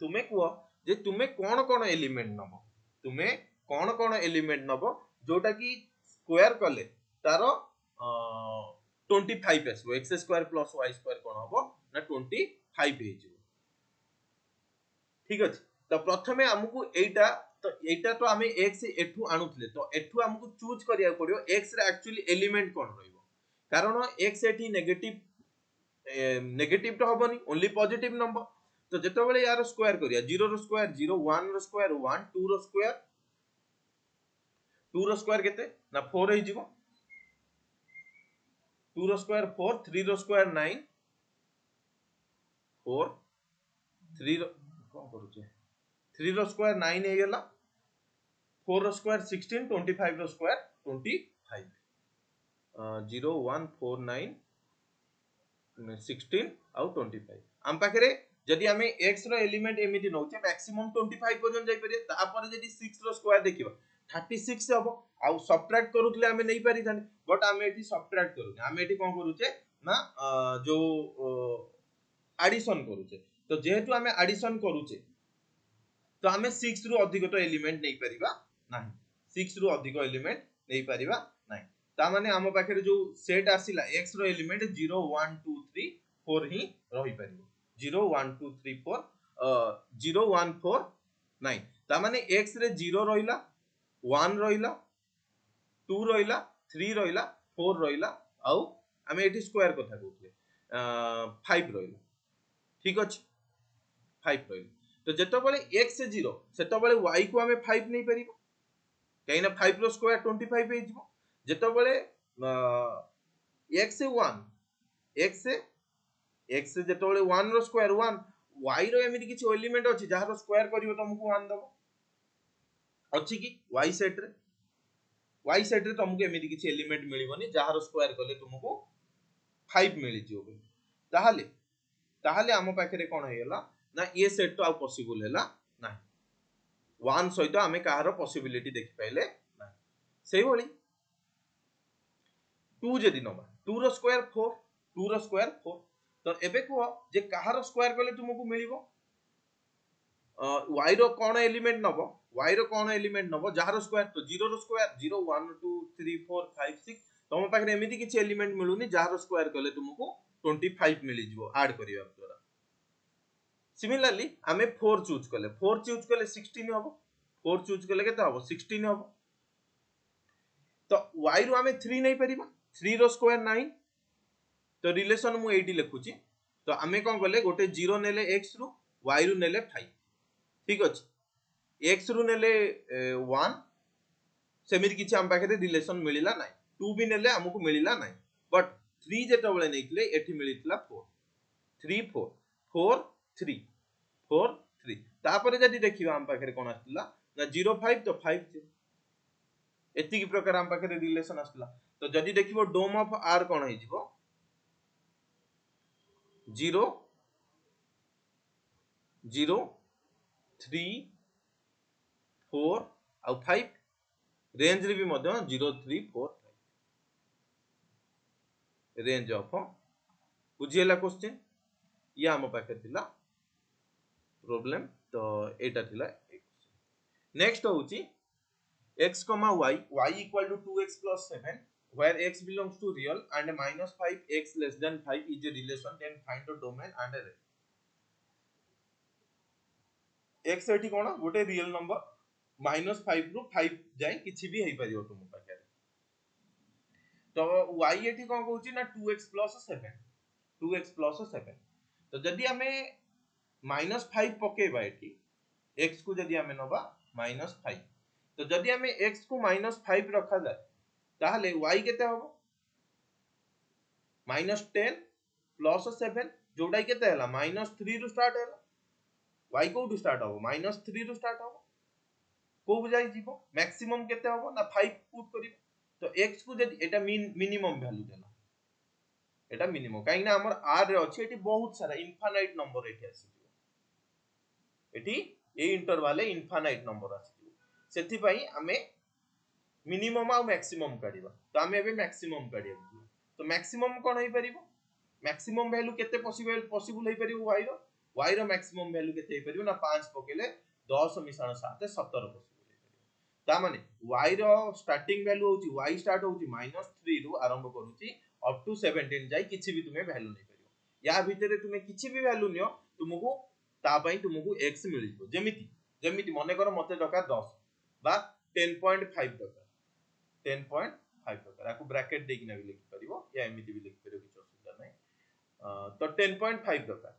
तुमे को जे तुमे कोन एलिमेंट नबो तुमे कोन एलिमेंट नबो जोटा की स्क्वायर कले तारो 25 आसबो x square plus y square कोन हबो ना 25 हे जिवो ठीक अछि तो प्रथमे हमकु एटा तो हमें x एठू आनुथले तो एठू हमकु चूज करिया पड़ियो x रे एक्चुअली एलिमेंट कोन रहइबो कारण x एठी नेगेटिव तो हबनी ओनली पॉजिटिव नंबर तो जेतो बेले यार स्क्वायर करिया 0 रो स्क्वायर 0 1 रो स्क्वायर 1 2 रो स्क्वायर केते ना 4 हे जिवो 2 रो स्क्वायर 4 3 रो स्क्वायर 9 4 3 रो कोन करूचे 3 रो स्क्वायर 9 हे गेला 4 रो स्क्वायर 16 25 रो स्क्वायर 25 0 1 4 9 16 आउ 25 हम पाखरे जदी हमें x रो एलिमेंट एमिति नउचे मैक्सिमम 25 पर्यंत जाई परिए तापर जदी 6 रो स्क्वायर देखिबा 36 हबो आउ सब्ट्रैक्ट करूतले हमें नहीं पारि थाने बट हमें एठी सब्ट्रैक्ट करूचे हमें एठी कोन करूचे ना जो एडिशन करूचे तो जेहेतु हमें एडिशन करूचे तो हमें 6 रु अधिक तो एलिमेंट नहीं परिबा नाही 6 रु अधिक एलिमेंट नहीं परिबा नाही ता माने हम पाखरे जो सेट आसिला x रो एलिमेंट 0 1 2 3 4 ही रही परिबो 0 1 2 3 4 0 1 4 9 ता माने x रे 0 रहिला 1 रहिला 2 रहिला 3 रहिला 4 रहिला आउ हमें एठी स्क्वायर कथा कहउतले 5 रहिला ठीक अछि 5 रहिला तो जेतो बेले x 0 सेतो बेले y को हमें 5 नहीं परिबो कहिना 5 रो स्क्वायर 25 हे जिवो जेतो बेले x 1 x जेतो बेले 1 रो स्क्वायर 1 y रो एमिति किछ एलिमेंट अछि जहार स्क्वायर करिवो तुमको 1 दबो अछि कि y सेट रे तुमको एमिति किछ एलिमेंट मिलिबोनी जहार स्क्वायर करले तुमको 5 मिलि जिवो ताहाले हम पाखरे कोन हेला ना ये सेट तो आ पॉसिबल हैला नाही 1 सहित हमें काहार पॉसिबिलिटी देखि पाइले नाही सेही भली 2 जदी नबा 2 रो स्क्वायर 4 तो एबे को जे काहार स्क्वायर करले तुमको मिलिबो y रो कोन एलिमेंट नबो जहार स्क्वायर तो 0 रो स्क्वायर 0 1 2 3 4 5 6 तुम पाखरे एमिति किछ एलिमेंट मिलुनी जहार स्क्वायर करले तुमको 25 मिलि जिवो ऐड करिया द्वारा सिमिलरली हमें 4 चूज करले 16 हबो 4 चूज करले केते हबो 16 हबो तो y रो हमें 3 नहीं परिबा 3 रो स्क्वायर 9 तो रिलेशन मु एटी लिखुची तो हमें कोन करले गोटे 0 नेले x रो y रो नेले 5 ठीक अछि x रो नेले 1 सेमिति किछ हम पाखरे रिलेशन मिलिला नाही 2 भी नेले हमकु मिलिला नाही बट 3 जेतो बेले नेइतले एठी मिलितला 4 3 4 4 3 4 3 तापरे जदी देखिबा हम पाखरे कोन आस्तिला ना 0 5 तो 5 0 एति की प्रकार हम पाखरे रिलेशन आस्तिला तो जदी देखिबो डोम ऑफ r कोन हे जिवो 0 0 3 4 आउ 5 रेंज रे भी मध्य 0 3 4 5 रेंज ऑफ बुझिएला क्वेश्चन या हम पाखे थिला प्रॉब्लम तो एटा थिला नेक्स्ट होउची x comma y equal to 2x plus 7 where x belongs to real and minus 5x less than 5 is a relation, then find the domain and a range. x एठी कोन गोटे real number -5 रु 5 जाय किछि भी हेइ परियो तुम पाखे तो y एठी कोन कहूची ना 2x plus 7 2x plus 7 तो जदि हमें -5 पकेबा एठी x को जदि हमें नबा -5 तो जदि हमें x को -5 रखा जाए ताहले y केते हबो -10 plus 7 जोडा केते हला -3 रु स्टार्ट हला y को टू स्टार्ट हबो -3 रु स्टार्ट हबो को बुझाई जीवो मैक्सिमम केते हबो ना 5 पुट करी तो x को जदि एटा मिनिमम वैल्यू देला एटा मिनिमम काई ना हमर r रे अछि एटी बहुत सारा इनफाइनाइट नंबर एठी आसी एठी ए इंटरवल इनफाइनाइट नंबर आसी सेथि पई हमें मिनिमम आ मैक्सिमम काढिबा तो हमें एबे मैक्सिमम काढिबा तो मैक्सिमम कोन होई परिबो मैक्सिमम वैल्यू केते पॉसिबल होई परिबो y रो मैक्सिमम वैल्यू केते होई परिबो ना 5 पकेले 10 मिसाण 7 17 पॉसिबल होई परिबो ता माने y रो स्टार्टिंग वैल्यू होची y स्टार्ट होची -3 रु आरंभ करूची अप टू 17 जाई किछि भी तुमे वैल्यू नै परिबो या भितरे तुमे किछि भी वैल्यू नियो तुमको ता पई तुमको x मिल जिवो जेमिति जेमिति मने करो मते दरकार 10 बा 10.5 दरकार 10.5 दरकार आकु ब्रैकेट देकिना भी लिखि परिबो या एमिति भी लिखि परिबो किछ असुविधा नै तो 10.5 दरकार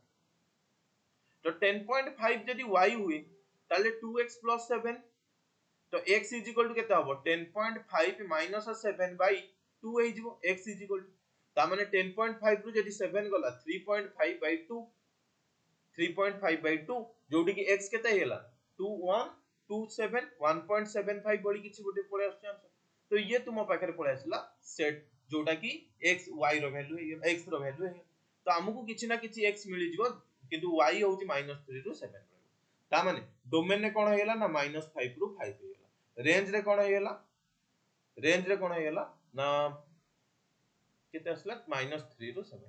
तो 10.5 जदि y हुए ताले 2x plus 7 तो x is equal to केते हबो 10.5 minus 7 by 2 हे जिवो x is equal to ता माने 10.5 रु जदि 7 गला 3.5 by 2 3.5 by 2 जोडी की x केते हेला 2127 1.75 बडी किछि गोटे पळे आछन तो ये तुम पाखरे पळे आछला सेट जोटा की x y रो वैल्यू है x रो वैल्यू है तो हमकु किछि ना किछि x मिलि जिवो किंतु y होची -3 रु 7 ता माने डोमेन ने कोन हेला ना -5 रु 5 हेला रेंज रे कोन हेला ना केते असला -3 रु 7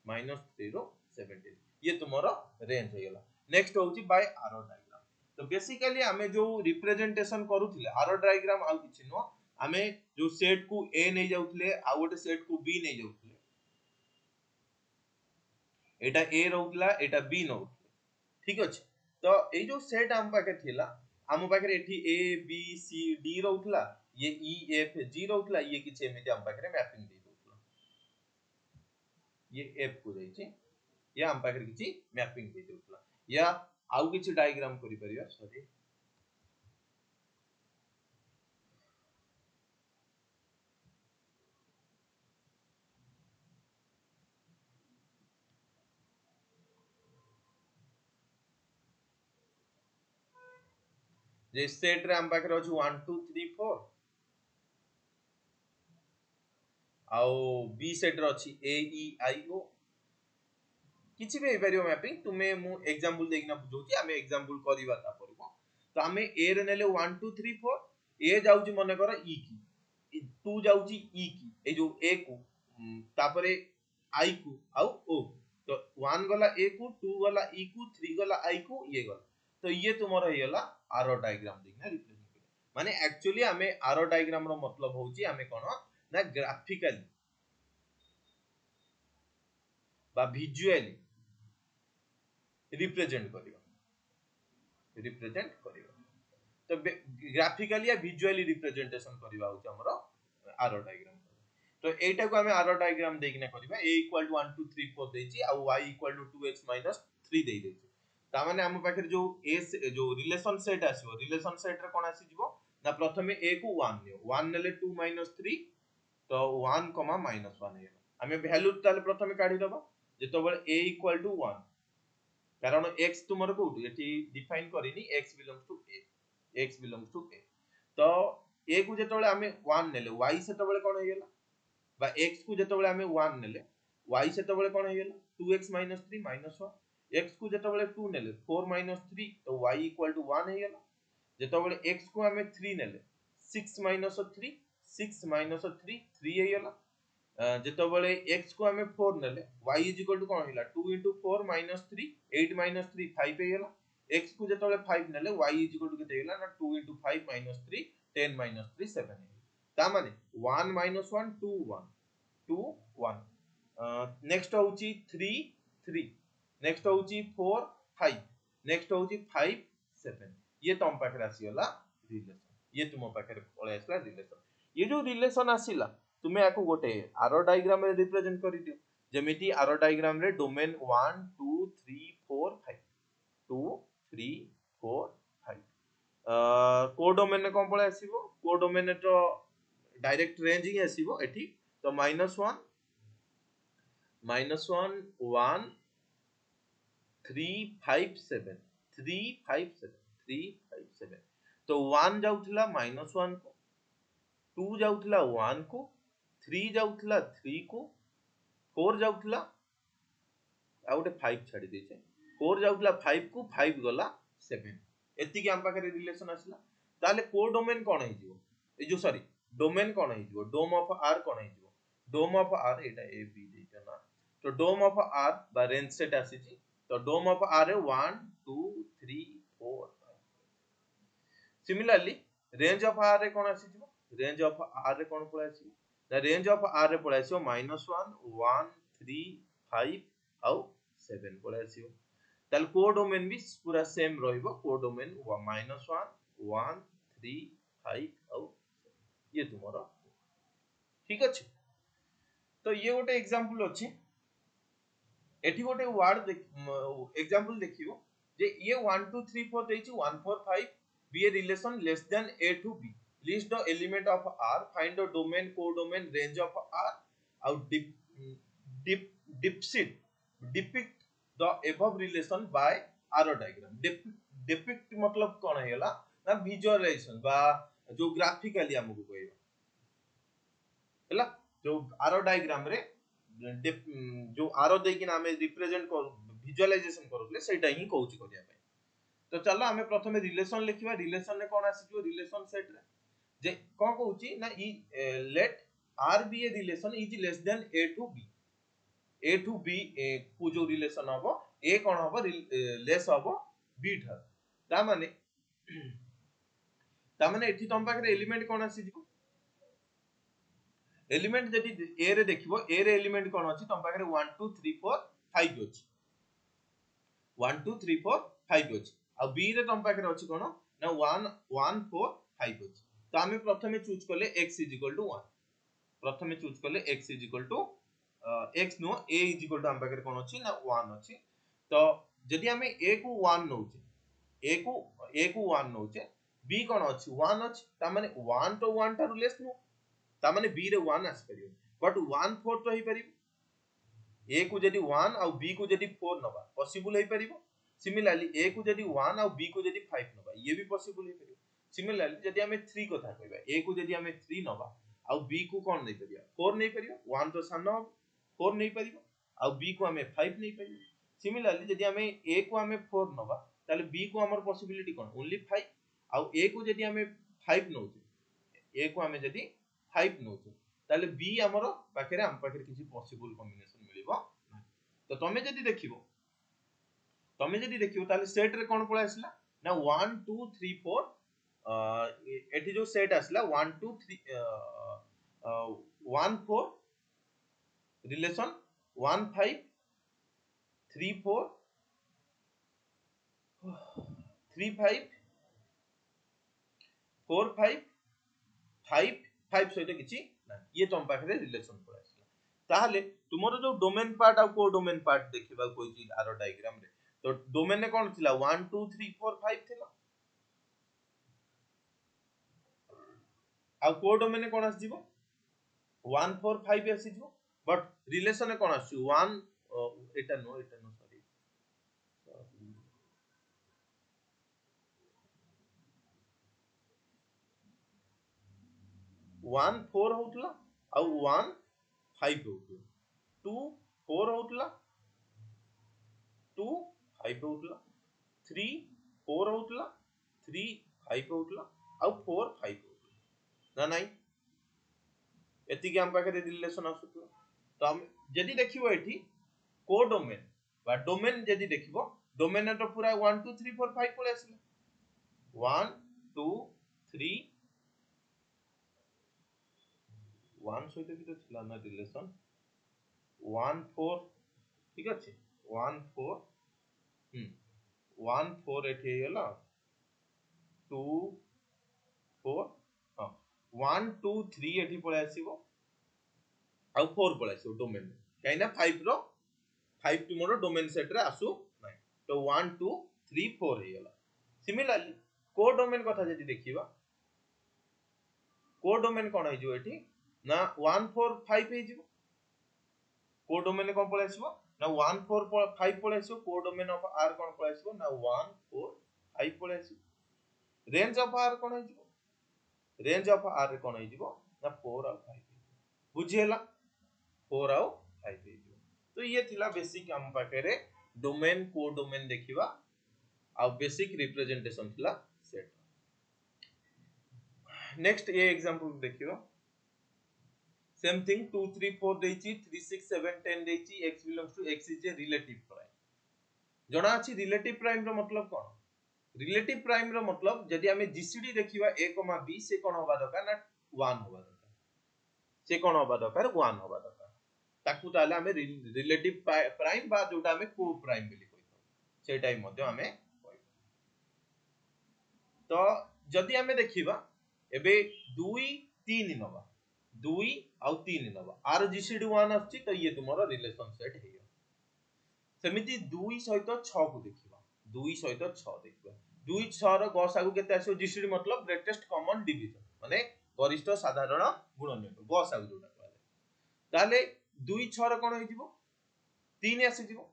-3 रु 17 ये तुम्हारा रेंज हेला नेक्स्ट होची बाय आरो डायग्राम तो बेसिकली हमें जो रिप्रेजेंटेशन करूथिले आरो डायग्राम आ किछि नो हमें जो सेट को a नै जाउथले आ गोटे सेट को b नै जाउथले एटा a रहउतला एटा b नउथले ठीक अछि तो ए जो सेट हम पाके थिला हम पाके एठी a b c d रहउतला ये e f g रहउतला ये किछि एमिति हम पाके मैपिंग दे दउतला ये f को जाइछि या हम पाके किछि मैपिंग दे दउतला या आउ किछि डायग्राम करि परिया सॉरी जे सेट रे हम पाके रहउ 1 2 3 4 आउ बी सेट रे अछि ए ई आई ओ किछि भी परियो मैपिंग तुमे मु एग्जांपल देखिना बुझौती हमें एग्जांपल करिवा ता परबो तो हमें ए रे नेले 1 2 3 4 ए जाउची मने कर ई की 2 जाउची ई की ए जो ए को तापरे आई को आउ ओ तो 1 गला ए को 2 गला ई को 3 गला आई को ये गला तो ये तुमरो हेला आरो डायग्राम देखना रिप्रेजेंट माने एक्चुअली हमें आरो डायग्राम रो मतलब होची हमें कोन ना ग्राफिकली बा विजुअली रिप्रेजेंट करिवा तो ग्राफिकली या विजुअली रिप्रेजेंटेशन करिवा होची हमरो आरो डायग्राम तो एटा को हमें आरो डायग्राम देखिना करिवा a = 1 2 3 4 देछि आ y = 2x - 3 देइ देछि ता माने हम पाखर जो a जो रिलेशन सेट आसीबो रिलेशन सेट रे कोन आसी जिवो ना प्रथमे a को 1 नियो 1 नेले 2 - 3 तो 1, -1 हे हमें वैल्यू ताले प्रथमे काढी दबा जेतो बळे a = 1 कारण x तुमर को एठी डिफाइन करिनी x बिलोंग्स टू a तो a को जेतो बळे हमें 1 नेले y सेतो बळे कोन हेगेला बा x को जेतो बळे हमें 1 नेले y सेतो बळे कोन हेगेला 2x - 3 -1 x को जेतो बळे 2 नेले 4 - 3 तो y = 1 हेगेला जेतो बळे x को हमें 3 नेले 6 - 3 6 - 3 3 हेगेला जेतो बळे x को हमें 4 नेले y = कोन हेला 2 * 4 - 3 8 - 3 5 हेगेला x को जेतो बळे 5 नेले y = केते हेला ना 2 * 5 - 3 10 minus 3 7 ता माने 1 minus 1 2 1 2 1 नेक्स्ट होची 3 3 नेक्स्ट होची 4 5 नेक्स्ट होची 5 7 ये तुम पाखरे आसीगला रिलेशन ये तुम पाखरे पळे आसला रिलेशन ये जो रिलेशन आसीला तुमे आको गोटे आरो डायग्राम रे रिप्रेजेंट करि दियो जेमिति आरो डायग्राम रे डोमेन 1 2 3 4 5 2 3 4 5 को डोमेन ने कोन पळे आसीबो को डोमेन तो डायरेक्ट रेंज ही आसीबो एठी तो -1 1 3 5 7 3 5 7 3 5 7 तो 1 जाउथला -1 को 2 जाउथला 1 को 3 जाउथला 3 को 4 जाउथला आ गोटे 5 छाडी देछे 4 जाउथला 5 को 5 गला 7 एति कि हम पाखरे रिलेशन आसला ताले को डोमेन कोन हे जिवो ए जो सॉरी डोमेन कोन हे जिवो डोम ऑफ आर कोन हे जिवो डोम of are Etah A B देता ना तो डोम ऑफ आर बा रेंज सेट आसी छी तो dom of R 1 2 3 4 similarly range of R रे कोन आसी जिवो रेंज ऑफ आर रे कोन पळे आसी द रेंज ऑफ आर रे पळे आसी -1 1 3 5 आउ 7 पळे आसी ताल को डोमेन भी पूरा सेम रहिबो को डोमेन -1 1 3 5 आउ ये तुमरो ठीक अछि तो ये गोटे एग्जांपल अछि एठी गोटे वर्ड एग्जांपल देखियो जे ये 1 2 3 4 देछि 1 4 5 be a relation less than a to b list the element of r find the domain codomain range of r out depict the above relation by arrow diagram depict मतलब कोन हेला ना visualisation बा जो graphically हमकु कहबा हला जो आरो diagram रे जो आरो देकी ना हमें रिप्रेजेंट कर विजुअलाइजेशन करले सेटा ही कहूची करिया पे तो चलो हमें प्रथमे रिलेशन लिखिबा रिलेशन ने कोन आसी जो रिलेशन सेट रे जे कोन कहूची ना ई let R be a relation is less than A to B को जो रिलेशन हबो ए कोन हबो लेस हबो बी ठार ता माने एठी तम पाखरे एलिमेंट कोन आसी जिवो एलिमेंट जदि ए रे देखिबो ए रे एलिमेंट कोन अछि तम पाखरे 1 2 3 4 5 अछि 1 2 3 4 5 अछि आ बी रे तम पाखरे अछि कोन ना 1 1 4 5 अछि तो हमें प्रथमे चूज करले x = 1 प्रथमे चूज करले x = x नो a = हम पाखरे कोन अछि ना 1 अछि तो जदि हमें a को 1 नउचे a को 1 नउचे b कोन अछि 1 अछि ता माने 1 तो 1 तारु लेस नो ता माने b रे 1 आस परियो बट 1 4 तो ही परियो a को जदि 1 और b को जदि 4 नबा पॉसिबल हे परियो सिमिलरली a को जदि 1 और b को जदि 5 नबा ये भी पॉसिबल हे परियो सिमिलरली जदि हमें 3 कथा कहबा a को जदि हमें 3 नबा और b को कोन नै परियो 4 नै परियो 1 तो सानो 4 नै परियो और b को हमें 5 नै परियो सिमिलरली जदि हमें a को हमें 4 नबा ताले b को हमर पॉसिबिलिटी कोन ओनली 5 और a को जदि हमें 5 नउचे a को हमें जदि 5 नउचे ताले b हमरो पाखरे हम पाखरे किछि पॉसिबल कॉम्बिनेशन मिलिबो तो तमे जदि देखियो ताले सेट रे कोन पळे आसला ना 1 2 3 4 एठी जो सेट आसला 1 2 3 1 4 रिलेशन 1 5 3 4 3 5 4 5 5 5 सहित किछि ना ये तुम पाखरे रिलेशन पळे आसला ताहले तुमरो जो डोमेन पार्ट और को डोमेन पार्ट देखिबा कोइ चीज आरो डायग्राम रे तो डोमेन ने कोन थिला 1 2 3 4 5 थिला आ को डोमेन ने कोन आस जिवो 1 4 5 आसी जिवो बट रिलेशन ने कोन आसी 1 एटा नो सॉरी 1 4 होतला आ 1 5 होतला 2 4 होतला 2 5 होतला 3 4 होतला 3 5 होतला आ 4 5 होतला ना नाही एति के हम पाखरे रिलेशन आसुतला तो हम जदि देखिबो एठी को डोमेन बा डोमेन जदि देखिबो डोमेन तो पूरा 1 2 3 4 5 पळे आसला 1 2 3 1 सहित भी तो थिला ना रिलेशन 1 4 ठीक अछि 1 4 1 4 एठी हेला 2 4 हां 1 2 3 एठी पळे आसीबो आ 4 पळे आसीबो डोमेन काइना 5 रो 5 तुमरो डोमेन सेट रे आसु नै तो 1 2 3 4 हे गेला सिमिलरली को डोमेन कथा जदि देखिबा को डोमेन कोन हे जो एठी ना 1 4 5 हे जिवो को डोमेन कोन पळे आसीबो ना 1 4 5 पळे आसीबो को डोमेन ऑफ r कोन पळे आसीबो ना 1 4 5 पळे आसीबो रेंज ऑफ r कोन हे जिवो रेंज ऑफ r रे कोन हे जिवो ना 4 और 5 बुझियला 4 और 5 हे जिवो तो ये थिला बेसिक हम पाकेरे डोमेन को डोमेन देखिबा आ बेसिक रिप्रेजेंटेशन थिला सेट नेक्स्ट ये एग्जांपल देखियो सेम थिंग 2 3 4 देछि 3 6 7 10 देछि x belongs to x is a relative prime जणा अछि रिलेटिव प्राइम रो मतलब कोन रिलेटिव प्राइम रो मतलब जदि हमें जीसीडी देखिबा a, b से कोन होबा दरकार ना 1 होबा दरकार से कोन होबा दरकार 1 होबा दरकार ताकू ताले हमें रिलेटिव प्राइम बा जोटा हमें को प्राइम बोली कहै से टाइम मध्ये हमें तो जदि हमें देखिबा एबे 2 3 नबा 2 आउ 3 नबा आर जीसीडी 1 आछि तो ये तुमरो रिलेशन सेट हेयो सेमिति 2 सहित 6 को देखिबा 2 सहित 6 देखिबा 2 6 रो गसागु केते आछो जीसीडी मतलब ग्रेटेस्ट कॉमन डिवीजन माने गरिष्ठ साधारण गुणनफल गसागु जोटा कहले ताले 2 6 रो कोन हे जिवो 3 आसी जिवो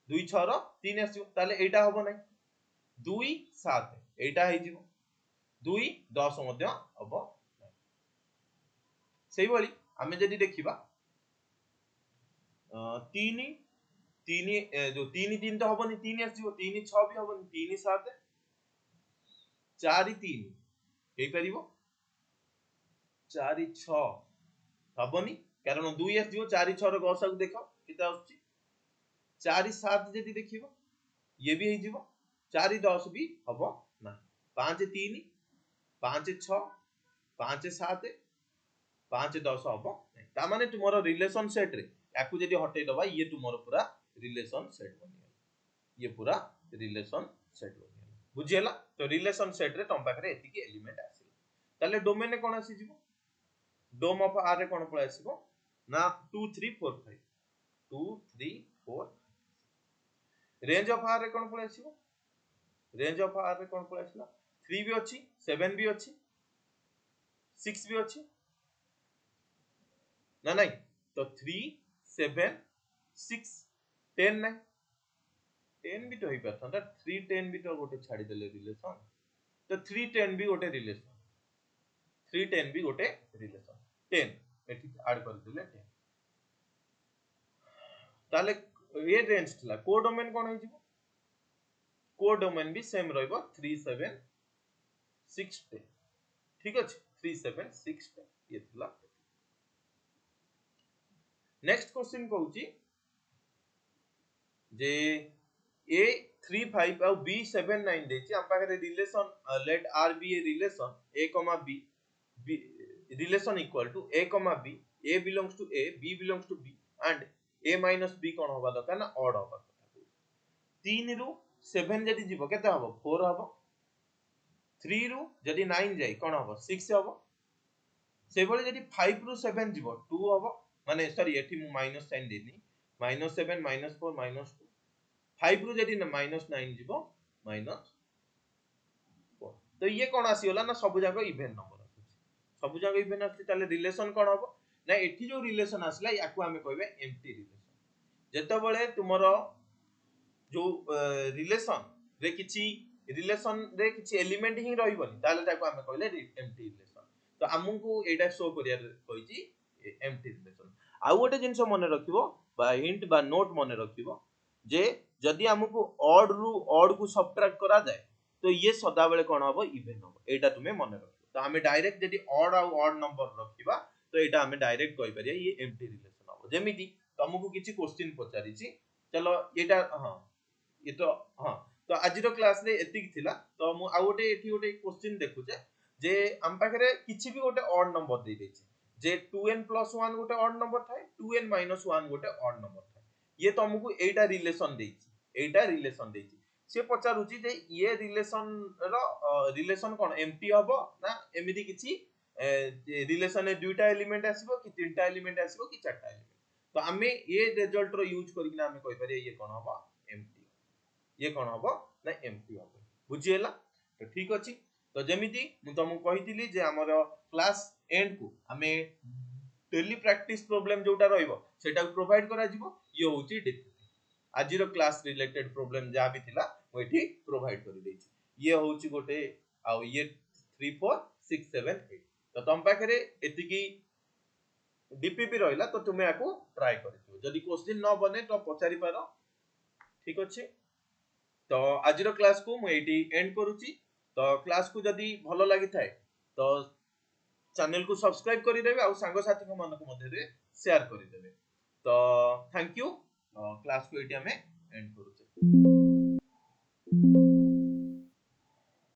2 6 रो 3 आसी ताले एटा होबो नै 2 7 एटा हे जिवो 2 10 मध्ये हबो सेही बळी हमें जदि देखिबा 3 3 जो 3 3 तो हबो नि 3 आसी 3 6 भी हबो 3 7 4 3 हे परिबो 4 6 हबो नि कारण 2 आसी 4 6 रो गसागु देखो केता आछि 4 7 जदि देखिबो ये भी हे जिवो 4 10 भी हबो ना 5 3 5 6 5 7 5 10 हबो ता माने तुमरो रिलेशन सेट रे याकू जदि हटे दबा ये तुमरो पूरा रिलेशन सेट बनि गेल ये पूरा रिलेशन सेट बनि गेल बुझियला तो रिलेशन सेट रे तम पाखरे एतिकी एलिमेंट आसी ताले डोमेन ने कोन आसी जिवो डोम ऑफ r रे कोन पळे आसीबो ना 2 3 4 5 2 3 4 रेंज ऑफ r रे कोन पळे आसीबो रेंज ऑफ r रे कोन पळे आसीला 3 भी अछि 7 भी अछि 6 भी अछि ना नहीं तो 3 7 6 10 नहीं 10 भी तो ही परथांता 3 10 भी तो गोटे छाडी देले रिलेशन तो 3 10 भी गोटे रिलेशन 3 10 भी गोटे रिलेशन 10 एठी ऐड कर देले 10 ताले ये रेंज थला को डोमेन कोन हे जिवो को डोमेन भी सेम रहइबो 3 7 6 10 ठीक अछि 3 7 6 10 ये थला नेक्स्ट क्वेश्चन कहूची जे a 3 5 और b 7 9 देछि हम पाखरे relation let r be a relation a b b relation equal to a b a belongs to a b belongs to b and a minus b कोन होबा दरकार ना odd होबा दरकार 3 रु 7 जदी जीवो केते हबो 4 हबो 3 रु जदी 9 जाई कोन हबो 6 हबो से बळे जदी 5 रु 7 जीवो 2 हबो माने सॉरी एठी मु माइनस साइन देनी -7 -4 -2 5 रु जदी -9 जीवो -4 तो ये कोन आसीला ना सब जाको इवन नंबर आसी सब जाको इवन आसी ताले रिलेशन कोन हबो ना एठी जो रिलेशन आसला याकू हमें कहबे एम्प्टी रिलेशन जेतो बळे तुमरो जो रिलेशन रे किछि रिलेशन रे किछि एलिमेंट ही रहिबनी ताले ताको हमें कहले एम्प्टी रिलेशन तो हमकु एटा शो करिया कहिछि एम्प्टी रिलेशन आ गोटे जिंस मने रखिबो बा हिंट बा नोट मने रखिबो जे जदी हमकु ऑड को सब्ट्रैक्ट करा जाए तो ये सदा बेले कोन हबो इवन हबो एटा तुमे मने रखिबो तो हमें डायरेक्ट जदी ऑड नंबर रखिबा तो एटा हमें डायरेक्ट कहि परिया ये एम्प्टी रिलेशन हबो जेमिति तुमको किछि क्वेश्चन पचारिछि चलो एटा हां ये तो हां तो आजिरो क्लास रे एतिक थिला तो मु आ गोटे एठी गोटे क्वेश्चन देखु जे हम पाखरे किछि भी गोटे ऑड नंबर दे देछि जे 2n plus 1 गोटे ऑड नंबर थाए 2n minus 1 गोटे ऑड नंबर थाए ये तुमको एटा रिलेशन देछि से पचारुची जे ये रिलेशन कोन एम्प्टी हबो ना एमिति किछि रिलेशन ए दुईटा एलिमेंट आसीबो कि तीनटा एलिमेंट आसीबो कि चारटा एलिमेंट तो आमे ये रिजल्ट रो यूज करिना आमे कहि पारे ये कोन हबो एम्प्टी ये कोन हबो ना एम्प्टी हबो बुझिएला तो ठीक अछि तो जेमिति मु तुमको कहितिली जे हमर क्लास एंड को आमे डेली प्रैक्टिस प्रॉब्लम जोटा रहइबो सेटा प्रोवाइड करा जिवो ये होची डिटेल आज रो क्लास रिलेटेड प्रॉब्लम जहा भी थिला वो एठी प्रोवाइड करि देछि ये होची गोटे आ ये 3 4 6 7 8 तो तुम पाखरे एतिकी डीपीपी रहिला तो तुमे आको ट्राई करियो जदी क्वेश्चन न बने तो पचारि पारो ठीक अछि तो आज रो क्लास को मु एठी एंड करूची तो क्लास को जदी भलो लागि थाए तो चैनल को सब्सक्राइब करि देबे आ संग साथी को मन को मध्ये रे शेयर करि देबे तो थैंक यू क्लास को एठी हमें एंड करूचे